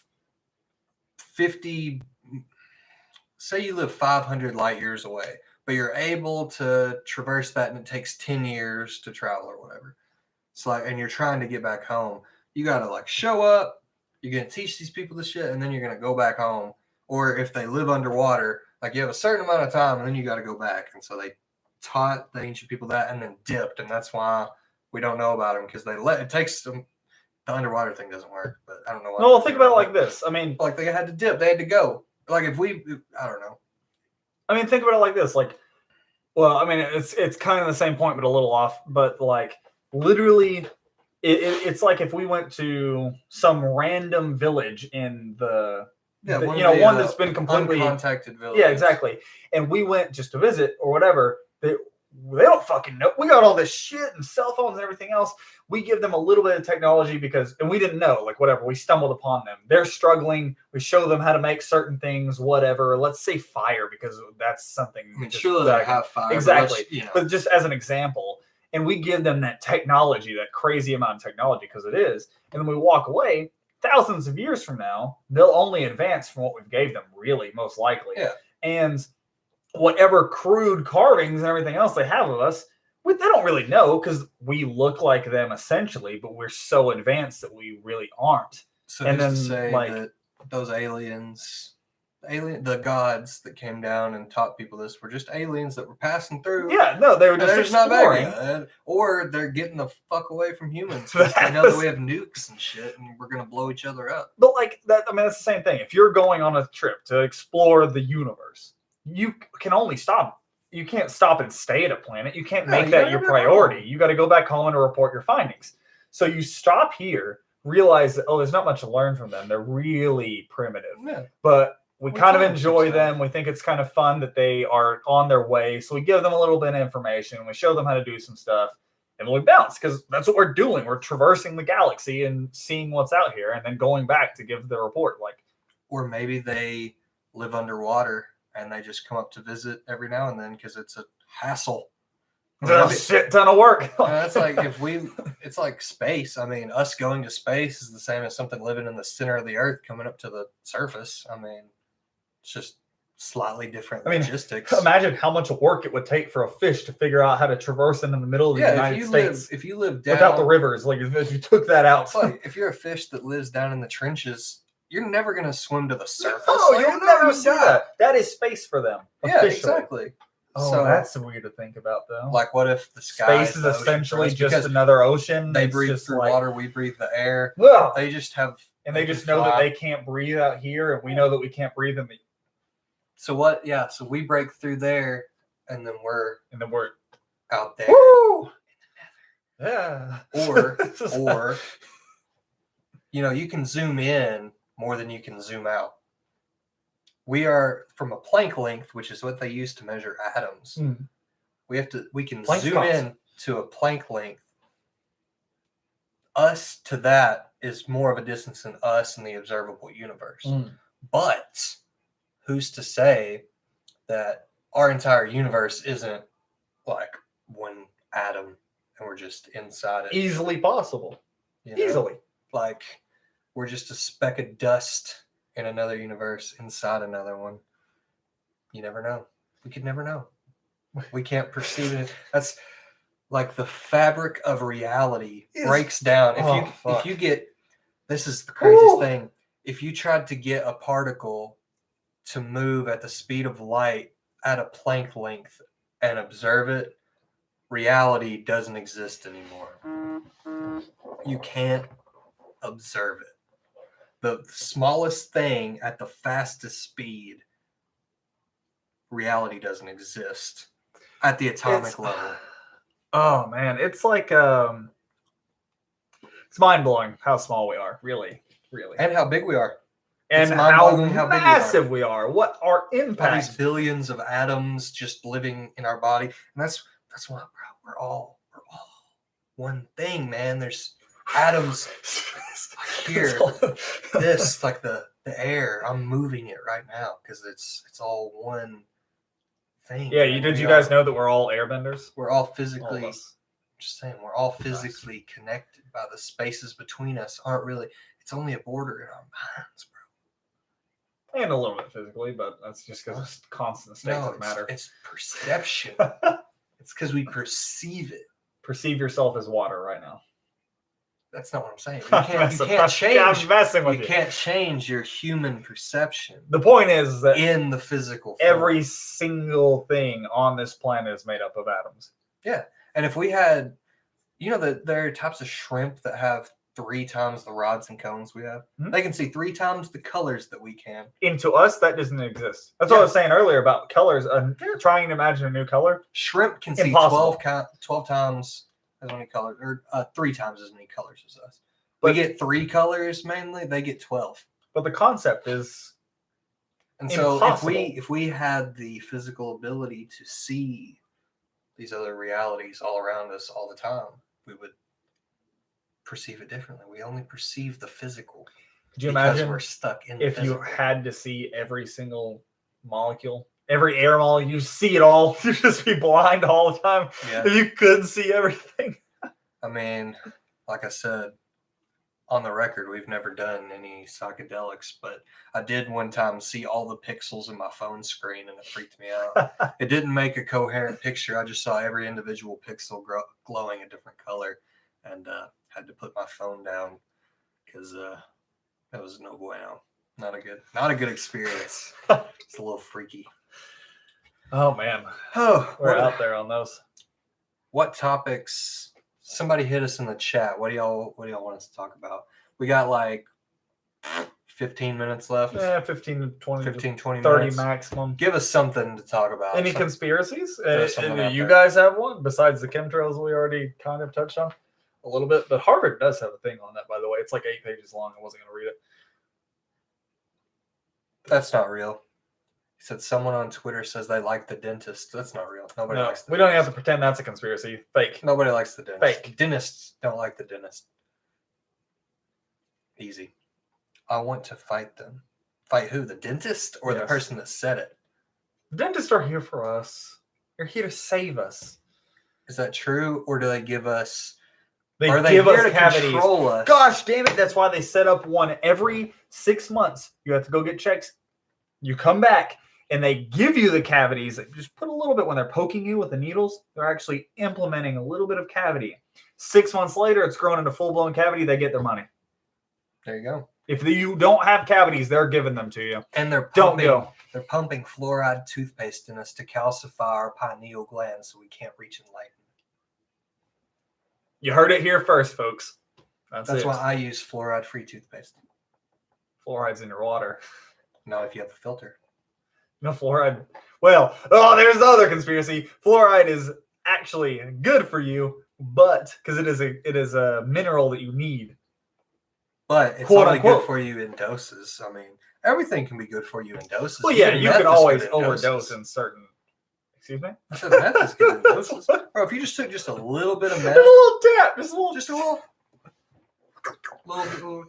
50, say you live 500 light years away, but you're able to traverse that and it takes 10 years to travel or whatever. It's like, and you're trying to get back home, you got to like show up, you're going to teach these people this shit, and then you're going to go back home. Or if they live underwater, like you have a certain amount of time and then you got to go back. And so they taught the ancient people that and then dipped. And that's why we don't know about them, because it takes them. The underwater thing doesn't work, but I don't know why. No, think about it like this. I mean, like they had to dip, they had to go. Like I don't know. I mean, think about it like this. Like, well, I mean, it's kind of the same point, but a little off. But like, literally, it's like if we went to some random village in one that's been completely uncontacted village. Yeah, exactly. And we went just to visit or whatever. They don't fucking know. We got all this shit and cell phones and everything else. We give them a little bit of technology and we didn't know, like whatever. We stumbled upon them. They're struggling. We show them how to make certain things, whatever. Let's say fire, because that's something. I mean, surely they have fire. Exactly. But, but just as an example, and we give them that technology, that crazy amount of technology, because it is. And then we walk away. Thousands of years from now, they'll only advance from what we gave them, really, most likely. Yeah. And whatever crude carvings and everything else they have of us, they don't really know, because we look like them essentially, but we're so advanced that we really aren't. So and who's then, to say like, that those aliens, the gods that came down and taught people this were just aliens that were passing through. Yeah, no, they were and just they're not exploring. back yet. Or they're getting the fuck away from humans. 'Cause they know that we have nukes and shit, and we're gonna blow each other up. But like that, I mean, that's the same thing. If you're going on a trip to explore the universe, you can only stop. You can't stop and stay at a planet. You can't make that your priority. You got to go back home and report your findings. So you stop here, realize that, there's not much to learn from them. They're really primitive. Yeah. But we kind of can enjoy keep them. We think it's kind of fun that they are on their way. So we give them a little bit of information. We show them how to do some stuff. And we bounce, because that's what we're doing. We're traversing the galaxy and seeing what's out here and then going back to give the report. Like, or maybe they live underwater and they just come up to visit every now and then because it's a hassle. That's a shit ton of work. That's like it's like space. I mean, us going to space is the same as something living in the center of the earth coming up to the surface. I mean, it's just slightly different logistics. Imagine how much work it would take for a fish to figure out how to traverse in the middle of the United States. If you live down without the rivers, like if you took that out. It's like if you're a fish that lives down in the trenches, you're never going to swim to the surface. Oh, you'll never see that. That is space for them. Yeah, exactly. Oh, so that's weird to think about, though. Like, what if the sky space is essentially just another ocean? They breathe through water, we breathe the air. Well, they just have, and they just know that they can't breathe out here, and we know that we can't breathe in the. So what? Yeah, so we break through there, and then we're out there. Woo! Yeah. Or you can zoom in more than you can zoom out. We are from a Planck length, which is what they use to measure atoms. Mm. We can Planck's zoom in to a Planck length. Us to that is more of a distance than us in the observable universe. Mm. But who's to say that our entire universe isn't like one atom and we're just inside it? Easily possible. you know? Easily. Like we're just a speck of dust in another universe inside another one. You never know. We could never know. We can't perceive it. That's like the fabric of reality breaks down. If you get, this is the craziest thing. If you tried to get a particle to move at the speed of light at a Planck length and observe it, reality doesn't exist anymore. You can't observe it. The smallest thing at the fastest speed, reality doesn't exist at the atomic level. Oh man, it's like it's mind blowing how small we are, really. And how big we are. And It's how mind-boggling how big we are. massive we are. What our All these impact. billions of atoms just living in our body. And that's why, bro, we're all one thing, man. There's atoms here. This, like the air, I'm moving it right now because it's all one thing. Yeah, man. did you guys know that we're all airbenders? We're all All physically, of us. just saying, we're all physically connected by the spaces between us aren't really, it's only a border in our minds, bro. And a little bit physically, but that's just because it's constant states No, of matter. it's perception. It's because we perceive it. Perceive yourself as water right now. That's not what I'm saying. You can't change. I'm messing with You you. can't change your human perception The point is that in the physical form. every single thing on this planet is made up of atoms. And if we had, that there are types of shrimp that have 3 times the rods and cones we have. Mhm. They can see 3 times the colors that we can. Into us, that doesn't exist. That's what I was saying earlier about colors. Trying to imagine a new color. Shrimp can see Impossible. 12 times as many colors, or 3 times as many colors as us. But- We get 3 colors mainly. They get 12. But the concept is And so impossible. if we had the physical ability to see these other realities all around us all the time, we would perceive it differently. We only perceive the physical Could you because imagine we're stuck in the if you physical. had to see every single molecule, every air molecule, you see it all, you'd just be blind all the time. Yeah. If you could see everything. I mean, like I said, on the record, we've never done any psychedelics, but I did one time see all the pixels in my phone screen and it freaked me out. It didn't make a coherent picture. I just saw every individual pixel glowing a different color and had to put my phone down because that was no bueno. Not a good experience. It's a little freaky. Oh man, Oh, we're out there on those. what topics? Somebody hit us in the chat. What do y'all want us to talk about? We got like 15 minutes left. Yeah, 15 to 20, 15, 20 30 minutes. maximum. Give us something to talk about. Any Some- conspiracies? There's something out You there. guys have one besides the chemtrails we already kind of touched on a little bit, but Harvard does have a thing on that, by the way. It's like 8 pages long. I wasn't going to read it. That's not real. He said someone on Twitter says they like the dentist. That's not real. Nobody No, likes the we don't have dentist. to pretend that's a conspiracy. Fake. Nobody likes the dentist. Fake. Dentists don't like the dentist. Easy. I want to fight them. Fight who? The dentist or the Yes. person that said it? Dentists are here for us. They're here to save us. Is that true? Or do they give us They are they give here us to cavities. control us? Gosh damn it. That's why they set up one every 6 months. You have to go get checks. You come back and they give you the cavities. They just put a little bit when they're poking you with the needles. They're actually implementing a little bit of cavity. 6 months later, it's grown into full-blown cavity. They get their money. There you go. If you don't have cavities, they're giving them to you. And they're Don't pumping, go. They're pumping fluoride toothpaste in us to calcify our pineal gland so we can't reach enlightenment. You heard it here first, folks. That's That's it. why I use fluoride-free toothpaste. Fluoride's in your water. Not if you have a filter. No fluoride. Well, there's the other conspiracy. Fluoride is actually good for you, but because it is a mineral that you need. But it's Quote, only unquote. good for you in doses. I mean, everything can be good for you in doses. Well, yeah, Even you meth can is always good in overdose doses. in certain. Excuse me. I said meth is good in doses. Bro, if you just took just a little bit of Just meth, a little tap, just a little. just a little, little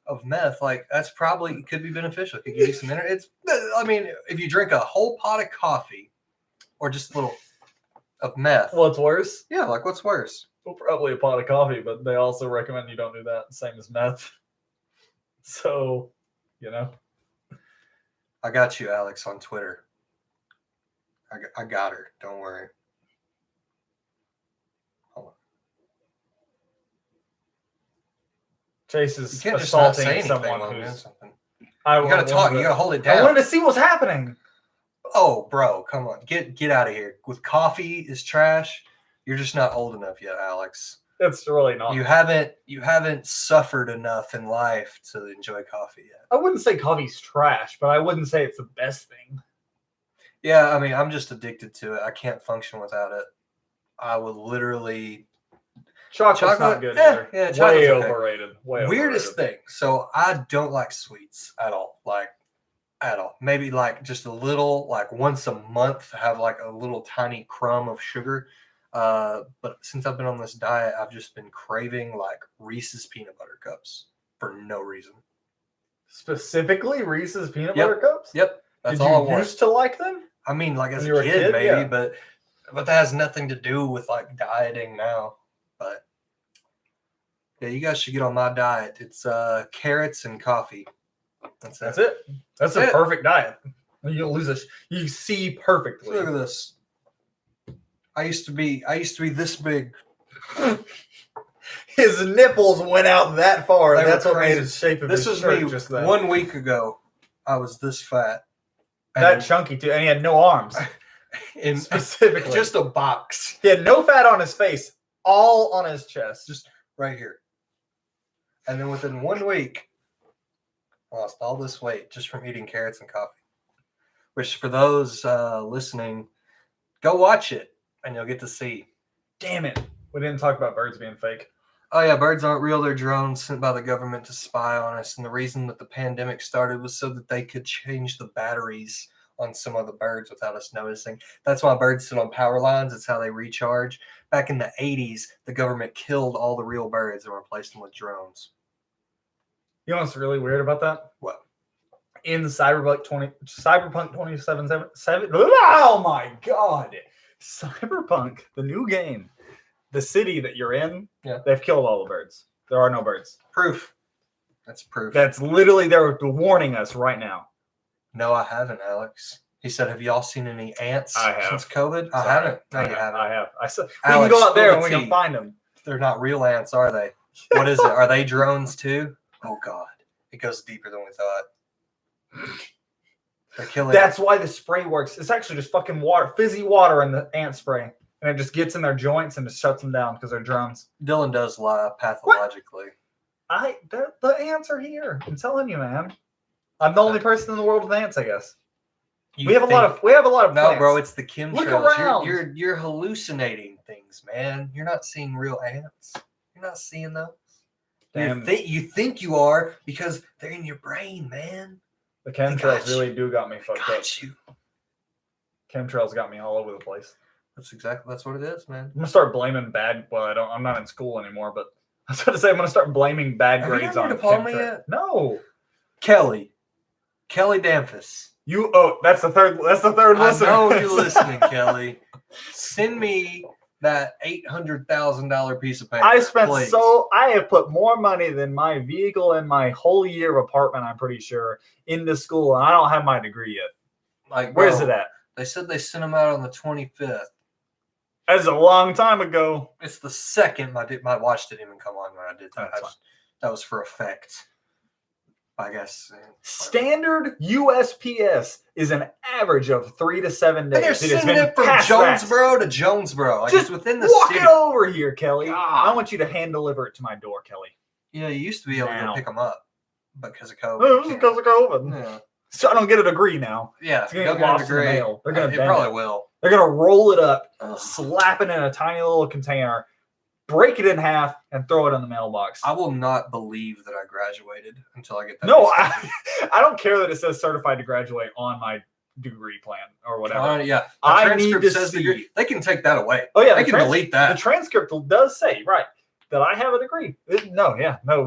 of meth, like that's probably could be beneficial. It could give you some energy. I mean, if you drink a whole pot of coffee or just a little of meth, What's worse? yeah, like what's worse? Well, probably a pot of coffee, but they also recommend you don't do that. Same as meth. So, you know. I got you, Alex, on Twitter. I got her. Don't worry. Hold on. Chase You is can't just not assaulting say anything someone while I'm doing who's. something. I You gotta talk. You gotta hold it I down. wanted to see what's happening. Oh, bro, come on, get out of here. With coffee is trash. You're just not old enough yet, Alex. It's really not. You haven't suffered enough in life to enjoy coffee yet. I wouldn't say coffee's trash, but I wouldn't say it's the best thing. Yeah, I mean, I'm just addicted to it. I can't function without it. I would literally. Chocolate's not Chocolate? good Eh, either. yeah, chocolate's Way okay. overrated. Way Weirdest overrated. thing. So I don't like sweets at all. Like at all. Maybe like just a little, like once a month, have like a little tiny crumb of sugar. But since I've been on this diet, I've just been craving like Reese's peanut butter cups for no reason. Specifically, Reese's peanut Yep. butter cups. Yep, that's Did all I you want. used to like them? I mean, like as When a you were a kid, kid, maybe, yeah. but that has nothing to do with like dieting now. But yeah, you guys should get on my diet. It's carrots and coffee. That's it. That's it. That's That's a it. perfect diet. You'll lose this. You see perfectly. Look at this. I used to be this big. His nipples went out that far. They were That's what made crazy. his shape of This his was shirt me just then. 1 week ago. I was this fat. That chunky too, and he had no arms. in Specifically, just a box he had no fat on his face, all on his chest. just right here. And then within 1 week, I lost all this weight just from eating carrots and coffee. Which for those listening, go watch it and you'll get to see. Damn it, we didn't talk about birds being fake. Oh yeah, birds aren't real. They're drones sent by the government to spy on us. And the reason that the pandemic started was so that they could change the batteries on some of the birds without us noticing. That's why birds sit on power lines. It's how they recharge. Back in the 80s, the government killed all the real birds and replaced them with drones. You know what's really weird about that? What? In Cyberpunk 2077, oh my god, Cyberpunk, the new game, the city that you're in, Yeah. they've killed all the birds. There are no birds. Proof. That's proof. That's literally, they're warning us right now. No, I haven't, Alex. He said, have y'all seen any ants I have. since COVID? I Sorry. haven't. No, you haven't. I have. I said we Alex, can go out there and we spill the can tea. find them. They're not real ants, are they? What is it? Are they drones too? Oh, God. It goes deeper than we thought. They're killing. That's why the spray works. It's actually just fucking water, fizzy water in the ant spray. And it just gets in their joints and just shuts them down because they're drones. Dylan does lie pathologically. The ants are here. I'm telling you, man. I'm the only person in the world with ants, I guess. You We have a lot of No, plants. bro, it's the chemtrails. Look around. You're hallucinating things, man. You're not seeing real ants. You're not seeing those. Damn. You think you are because they're in your brain, man. The got chemtrails you. really do got me fucked up. Got you. Chemtrails got me all over the place. That's what it is, man. I'm gonna start blaming bad. Well, I'm not in school anymore, but I was about to say I'm gonna start blaming bad Have you grades gotten on your diploma chemtrails. yet? No. Kelly Danfus. That's the third I listener. know you're listening, Kelly. Send me that $800,000 piece of paper. I spent please. I have put more money than my vehicle and my whole year of apartment, I'm pretty sure, into school, and I don't have my degree yet. Like, Where's bro, it at? They said they sent them out on the 25th. That's a long time ago. It's the second my watch didn't even come on when I did that. That's fine. That was for effect, I guess. Standard USPS is an average of 3 to 7 days. And they're It has sending been it from past that. Jonesboro to Jonesboro. Like Just it's within the walk city. it over here, Kelly. God. I want you to hand deliver it to my door, Kelly. Yeah, you used to be able to Now. go pick them up, but because of COVID. Oh, you this is can't. because of COVID. Yeah, So I don't get a degree now. yeah. It's gonna go get get a lost in the degree. mail. They're gonna It bend probably it. will. They're gonna roll it up, Ugh. slap it in a tiny little container, break it in half, and throw it in the mailbox. I will not believe that I graduated until I get that. No, piece of I don't care that it says certified to graduate on my degree plan or whatever. yeah, the I transcript need to says see. degree. They can take that away. Oh yeah, They the can delete The that. transcript does say right. that I have a degree. No,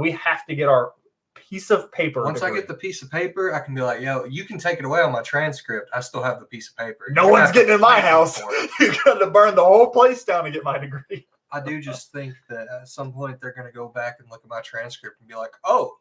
we have to get our piece of paper. Once I get the piece of paper, I can be like, yo, you can take it away on my transcript. I still have the piece of paper. No one's getting in my house. You got to burn the whole place down to get my degree. I do just think that at some point they're going to go back and look at my transcript and be like, oh,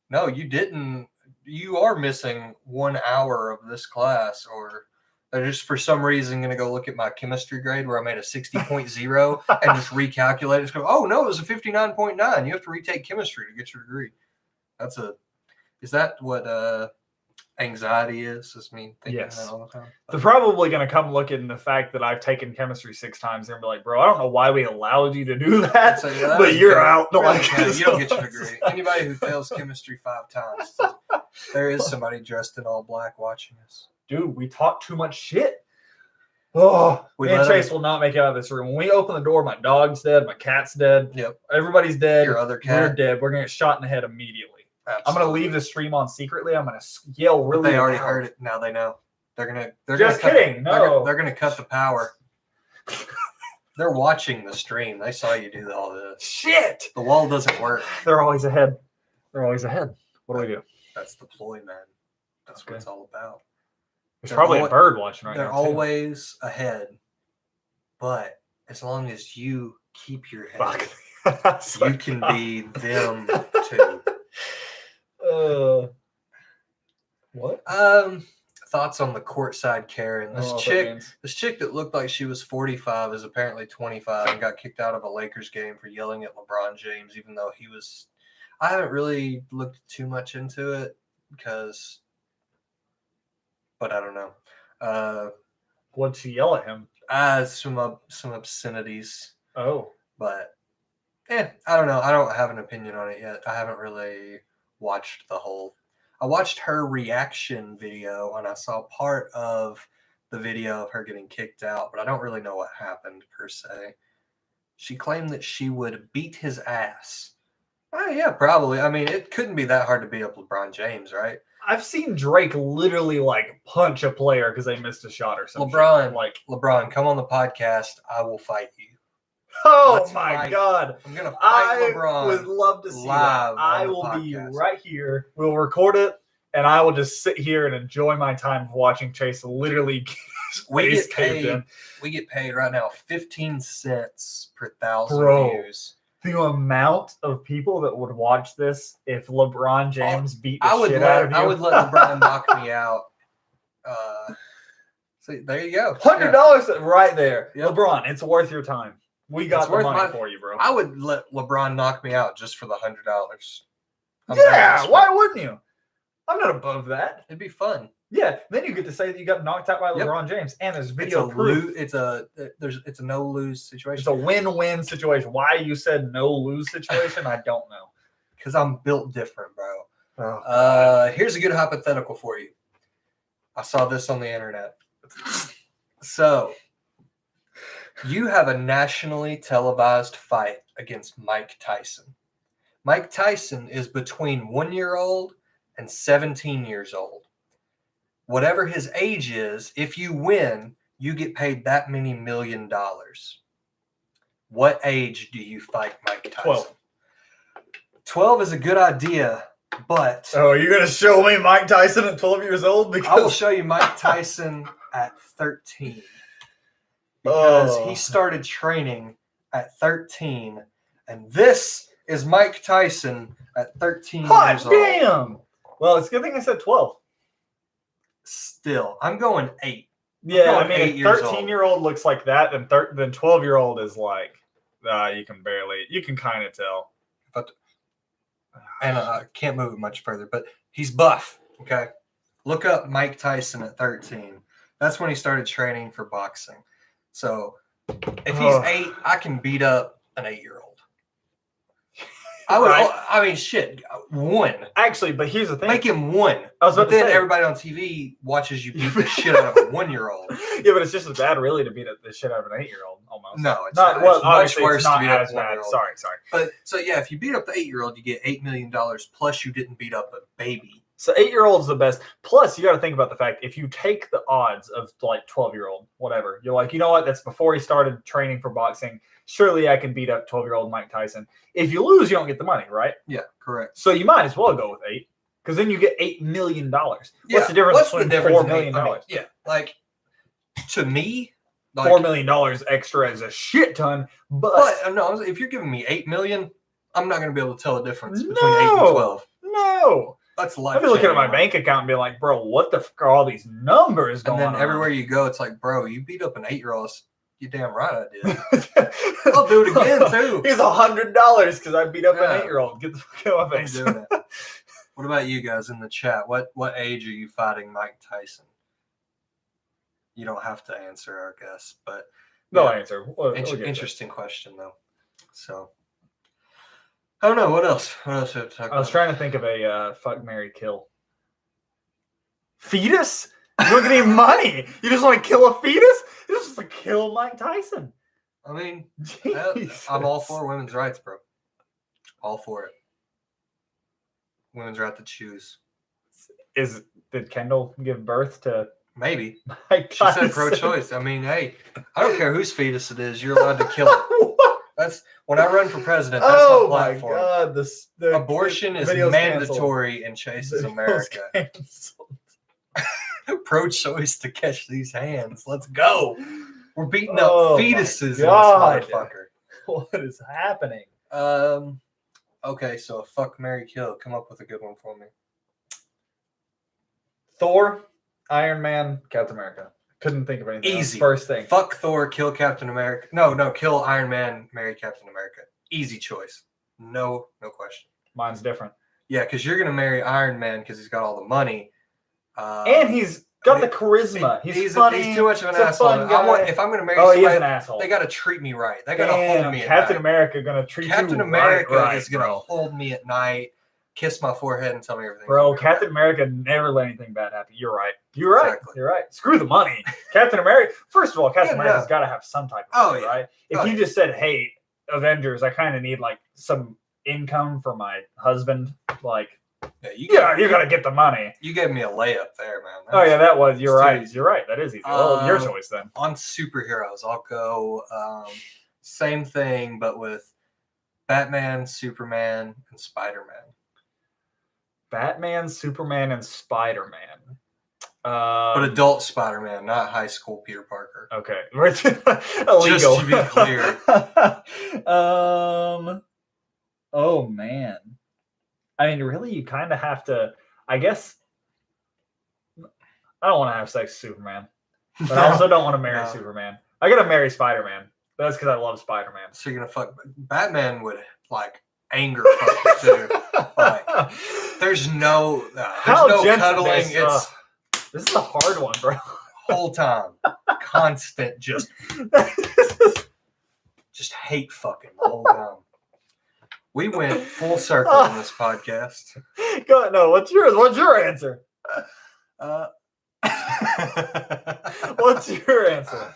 no, you didn't. You are missing 1 hour of this class, or they're just for some reason going to go look at my chemistry grade where I made a 60.0 and just recalculate it. Just go, oh, no, it was a 59.9. You have to retake chemistry to get your degree. Is that what anxiety is? Is me thinking Yes. that all the time? They're probably going to come look at the fact that I've taken chemistry 6 times and be like, bro, I don't know why we allowed you to do that, So, yeah, but you're okay. out. You don't get your degree. Anybody who fails chemistry 5 times, there is somebody dressed in all black watching us. Dude, we talk too much shit. Oh, We me and let Chase will not make it out of this room. When we open the door, my dog's dead, my cat's dead, Yep. everybody's dead. Your other We're cat. dead. We're going to get shot in the head immediately. I'm Absolutely. going to leave the stream on secretly. I'm going to yell But really they already loud. heard it. Now they know. They're Just gonna kidding. No. They're gonna cut the power. They're watching the stream. They saw you do all this. Shit. The wall doesn't work. They're always ahead. What do we do? That's the ploy, man. That's what Okay. it's all about. There's They're probably a alwa- bird watching right They're now. too. always ahead. But as long as you keep your head, Fuck. you can be them too. What? Thoughts on the courtside Karen? I don't know what that This means. chick that looked like she was 45 is apparently 25 and got kicked out of a Lakers game for yelling at LeBron James, even though he was. I haven't really looked too much into it but I don't know. What'd she yell at him? Some obscenities, Oh. but I don't know. I don't have an opinion on it yet. I haven't really watched the whole. I watched her reaction video and I saw part of the video of her getting kicked out, but I don't really know what happened per se. She claimed that she would beat his ass. Oh, yeah, probably. I mean, it couldn't be that hard to beat up LeBron James, right? I've seen Drake literally like punch a player because they missed a shot or something. LeBron. Like, LeBron, come on the podcast. I will fight you. oh Let's my fight. God. I'm going to fight I LeBron. would love to see live that. I on the will be podcast. right here. We'll record it, and I will just sit here and enjoy my time of watching Chase literally get his We face get caved paid. in. We get paid right now 15 cents per 1,000 Bro. views. The amount of people that would watch this if LeBron James beat the I would shit out of you. I would let LeBron knock me out. See, there you go. $100 right there. Yep. LeBron, it's worth your time. We got It's the worth money my- for you, bro. I would let LeBron knock me out just for the $100. Yeah, why wouldn't you? I'm not above that. It'd be fun. Yeah, then you get to say that you got knocked out by Yep. LeBron James, and there's It's video a proof. it's a no lose situation. It's a win-win situation. Why you said no lose situation, I don't know. Because I'm built different, bro. Oh, Here's a good hypothetical for you. I saw this on the internet. So, you have a nationally televised fight against Mike Tyson. Mike Tyson is between 1-year-old and 17 years old. Whatever his age is, if you win, you get paid that many $1 million. What age do you fight Mike Tyson? 12. 12 is a good idea, but Oh, you're gonna show me Mike Tyson at 12 years old? I will Because show you Mike Tyson at 13 because Oh. he started training at 13, and this is Mike Tyson at 13 hot years old. damn. Well, it's a good thing I said 12. Still, I'm going 8. Yeah, going I mean, 8 if years 13-year-old looks like that, then 12-year-old is like, you can kind of tell. And I can't move it much further, but he's buff. Okay, look up Mike Tyson at 13. That's when he started training for boxing. So if he's Oh. 8, I can beat up an 8-year-old. I would. Right. I mean, shit, 1. Actually, but here's the thing. Make him 1. I was But about to then say. everybody on TV watches you beat the shit out of a 1-year-old. Yeah, but it's just as bad, really, to beat the shit out of an 8-year-old, almost. No, it's Not not. well. It's much Obviously, worse it's not to beat up as a bad. 1-year-old. Sorry. But so yeah, if you beat up the 8-year-old, you get $8 million plus you didn't beat up a baby. So 8-year-old's the best. Plus, you got to think about the fact if you take the odds of like 12-year-old, whatever, you're like, you know what? That's before he started training for boxing. Surely I can beat up 12-year-old Mike Tyson. If you lose, you don't get the money, right? Yeah, correct. So you might as well go with 8, because then you get $8 million. What's Yeah, the difference what's the between difference $4 in million? yeah, like to me, like, $4 million extra is a shit ton, but no, if you're giving me 8 million, I'm not going to be able to tell the difference between 8 and 12. No. That's life. I'd be looking at my bank account and be like, bro, what the fuck are all these numbers going on? And then everywhere you go, it's like, bro, you beat up an 8-year-old. You damn right I did. I'll do it again too. Here's $100 because I beat up an 8-year-old. Get the fuck out of my face. I'm doing it. What about you guys in the chat? What age are you fighting Mike Tyson? You don't have to answer, our guess, but no answer. Interesting question though. So I don't know. What else? What else have to talk about? I was trying to think of a fuck, marry, kill. Fetus? You don't get any money. You just want to kill a fetus? You just want to kill Mike Tyson. I mean, I'm all for women's rights, bro. All for it. Women's right to choose. Did Kendall give birth to? Maybe. Mike She said pro-choice. I mean, hey, I don't care whose fetus it is. You're allowed to kill it. That's when I run for president. That's my platform. God! The abortion is mandatory in Chase's America. Pro-choice to catch these hands. Let's go. We're beating up fetuses in this motherfucker. What is happening? Okay, so a fuck, marry, kill. Come up with a good one for me. Thor, Iron Man, Captain America. Couldn't think of anything. Easy. First thing. Fuck Thor, kill Captain America. No, kill Iron Man, marry Captain America. Easy choice. No question. Mine's different. Yeah, because you're going to marry Iron Man because he's got all the money. And he's got the charisma. He's funny. He's too much of an asshole. If I'm going to marry somebody, he is an asshole. They got to treat me right. They got to hold me at Captain night. America going to treat Captain you America right, is going to hold me at night, kiss my forehead, and tell me everything. Bro, Captain America never let anything bad happen. You're right. Exactly. You're right. Screw the money. Captain America. First of all, Captain America's got to have some type of money, right? If you just said, "Hey, Avengers, I kind of need like some income for my husband," like, you're gonna get the money. You gave me a layup there, man. That was. You're right. Easy. You're right. That is easy. Well, your choice then. On superheroes, I'll go same thing, but with Batman, Superman, and Spider-Man. Batman, Superman, and Spider-Man. But adult Spider-Man, not high school Peter Parker. Okay. Illegal. Just to be clear. Oh, man. I mean, really, you kind of have to, I guess, I don't want to have sex with Superman. But I also don't want to marry Superman. I got to marry Spider-Man. That's because I love Spider-Man. So you're going to fuck. Batman would, like, anger fuck you, too. Like, there's no cuddling. This is a hard one, bro. Whole time. Constant, just hate fucking the whole time. We went full circle on this podcast. Go ahead. No, what's yours? What's your answer? What's your answer?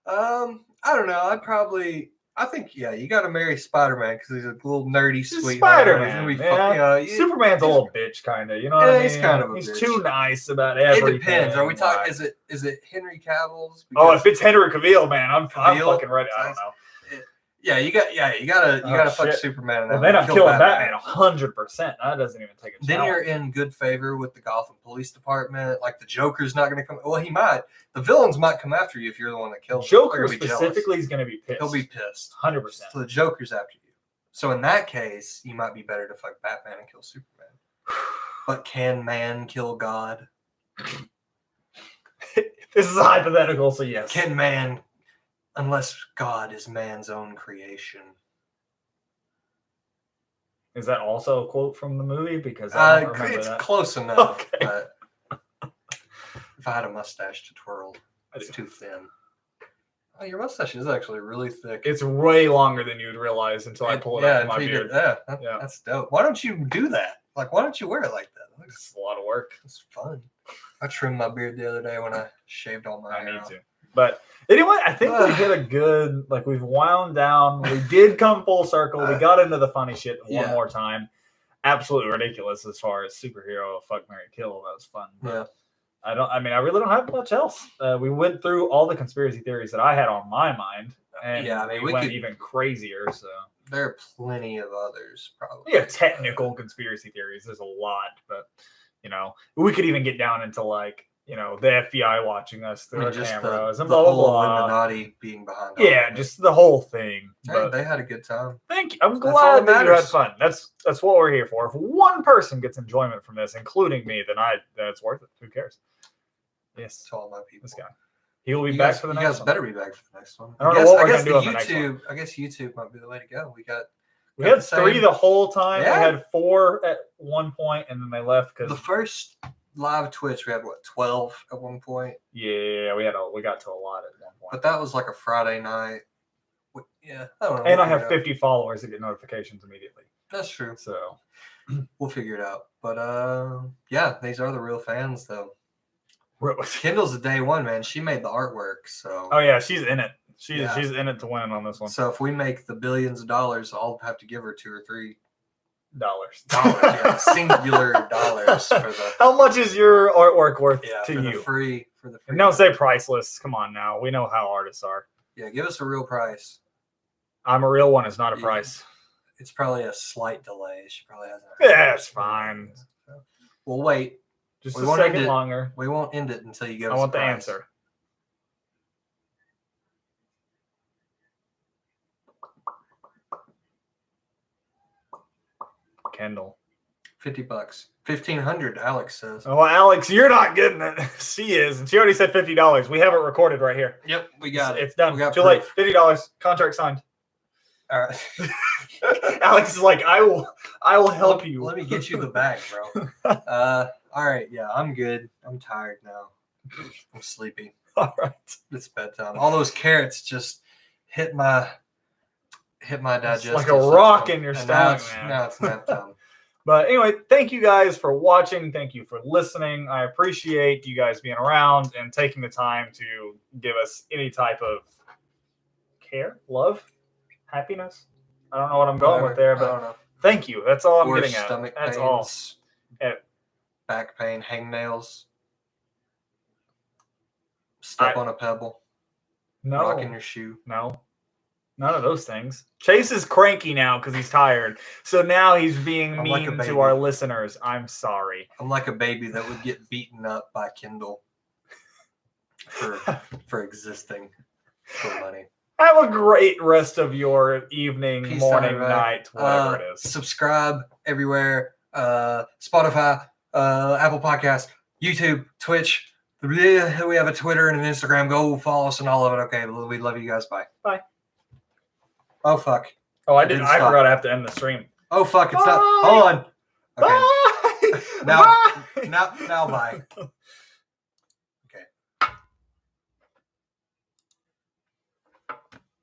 I don't know. I think you got to marry Spider-Man because he's a little nerdy, sweet Spider-Man. Superman's a little bitch, kind of. You know what I mean? He's kind of a He's bitch. Too nice about everything. It depends. Are we talking? Is it Henry Cavill's? If it's Henry Cavill, man, I'm fucking ready. I don't know. You gotta fuck Superman. And then I'm killing Batman 100%. That doesn't even take a chance. Then you're in good favor with the Gotham Police Department. Like the Joker's not gonna come. Well, he might. The villains might come after you if you're the one that kills him. Joker specifically is gonna be pissed. He'll be pissed. 100%. So the Joker's after you. So in that case, you might be better to fuck Batman and kill Superman. But can man kill God? This is a hypothetical, so yes. Can man? Unless God is man's own creation. Is that also a quote from the movie? Because I don't remember it's that. Close enough. Okay. But if I had a mustache to twirl, it's too thin. Oh, your mustache is actually really thick. It's way longer than you'd realize until I pull it out of my beard. That's dope. Why don't you do that? Like, why don't you wear it like that? It's a lot of work. It's fun. I trimmed my beard the other day when I shaved all my hair. I need to. But anyway, I think we hit a good, we've wound down. We did come full circle. We got into the funny shit one more time. absolutely ridiculous as far as superhero fuck, marry, kill. That was fun. Yeah. I really don't have much else. We went through all the conspiracy theories that I had on my mind, and Yeah, I mean, we we went could- even crazier. So There are plenty of others, probably. yeah, technical conspiracy theories. There's a lot, but we could even get down into like the FBI watching us I through mean, our just cameras the and blah blah whole blah. Illuminati being behind. all Yeah, of it. just the whole thing. Hey, But they had a good time. thank you. I'm That's all glad that that you had matters. fun. That's what we're here for. If one person gets enjoyment from this, including me, then it's worth it. Who cares? Yes, To all my people. this guy. He will be You back guys, for the you next guys one. better be back for the next one. I don't know what we're guess gonna do on the next YouTube. I guess YouTube might be the way to go. We had the 3 same- the whole time. Yeah. We had 4 at one point, and then they left because the first live Twitch. We had 12 at one point, yeah, we got to a lot at one point. but that was like a Friday night. Yeah, I don't know. And We'll I have figure it out. 50 followers that get notifications immediately. That's true. So We'll figure it out. But yeah, these are the real fans though. oh Kendall's a day one, man. She made the artwork, so yeah, she's in it. She's Yeah. in it to win on this one. so if we make the billions of dollars, I'll have to give her $2 or $3 Dollars. yeah, singular dollars for the How much is your artwork worth for to the you? free for the free. And don't say priceless. Come on now. We know how artists are. Yeah, give us a real price. I'm a real one. It's not a Yeah. price. It's probably a slight delay. She probably hasn't. Yeah, it's fine. So, we'll wait. Just We a won't end second it. longer. We won't end it until you give I us want the price. answer. Kendall. $50. 1,500. Alex says. Oh, Alex, you're not getting it. She is, and she already said $50. We have it recorded right here. Yep, we got it. It's done. We got Too late. proof. $50. Contract signed. All right. Alex is like, I will help you. Let me get you the bag, bro. All right. Yeah, I'm good. I'm tired now. I'm sleepy. All right. It's bedtime. All those carrots just hit my digestive like a rock system, in your and stomach, now man. Now it's nap time. But anyway, thank you guys for watching. Thank you for listening. I appreciate you guys being around and taking the time to give us any type of care, love, happiness. I don't know what I'm going with there, I but don't know. thank you. That's all I'm Or getting at. stomach That's pains, all. Yeah. back pain, hangnails, step on a pebble, rock in No, your shoe. no, none of those things. Chase is cranky now because he's tired. So now he's being I'm mean like a to baby. our listeners. I'm sorry. I'm like a baby that would get beaten up by Kindle for existing for money. Have a great rest of your evening, Peace morning, out, everybody. night, whatever it is. Subscribe everywhere. Spotify, Apple Podcast, YouTube, Twitch. We have a Twitter and an Instagram. Go follow us and all of it. Okay, we love you guys. Bye. Bye. Oh fuck. Oh, I didn't didn't. I stop. forgot I have to end the stream. Oh fuck. It's not. Bye. Hold on. Okay. Bye. Now- Bye. Now bye.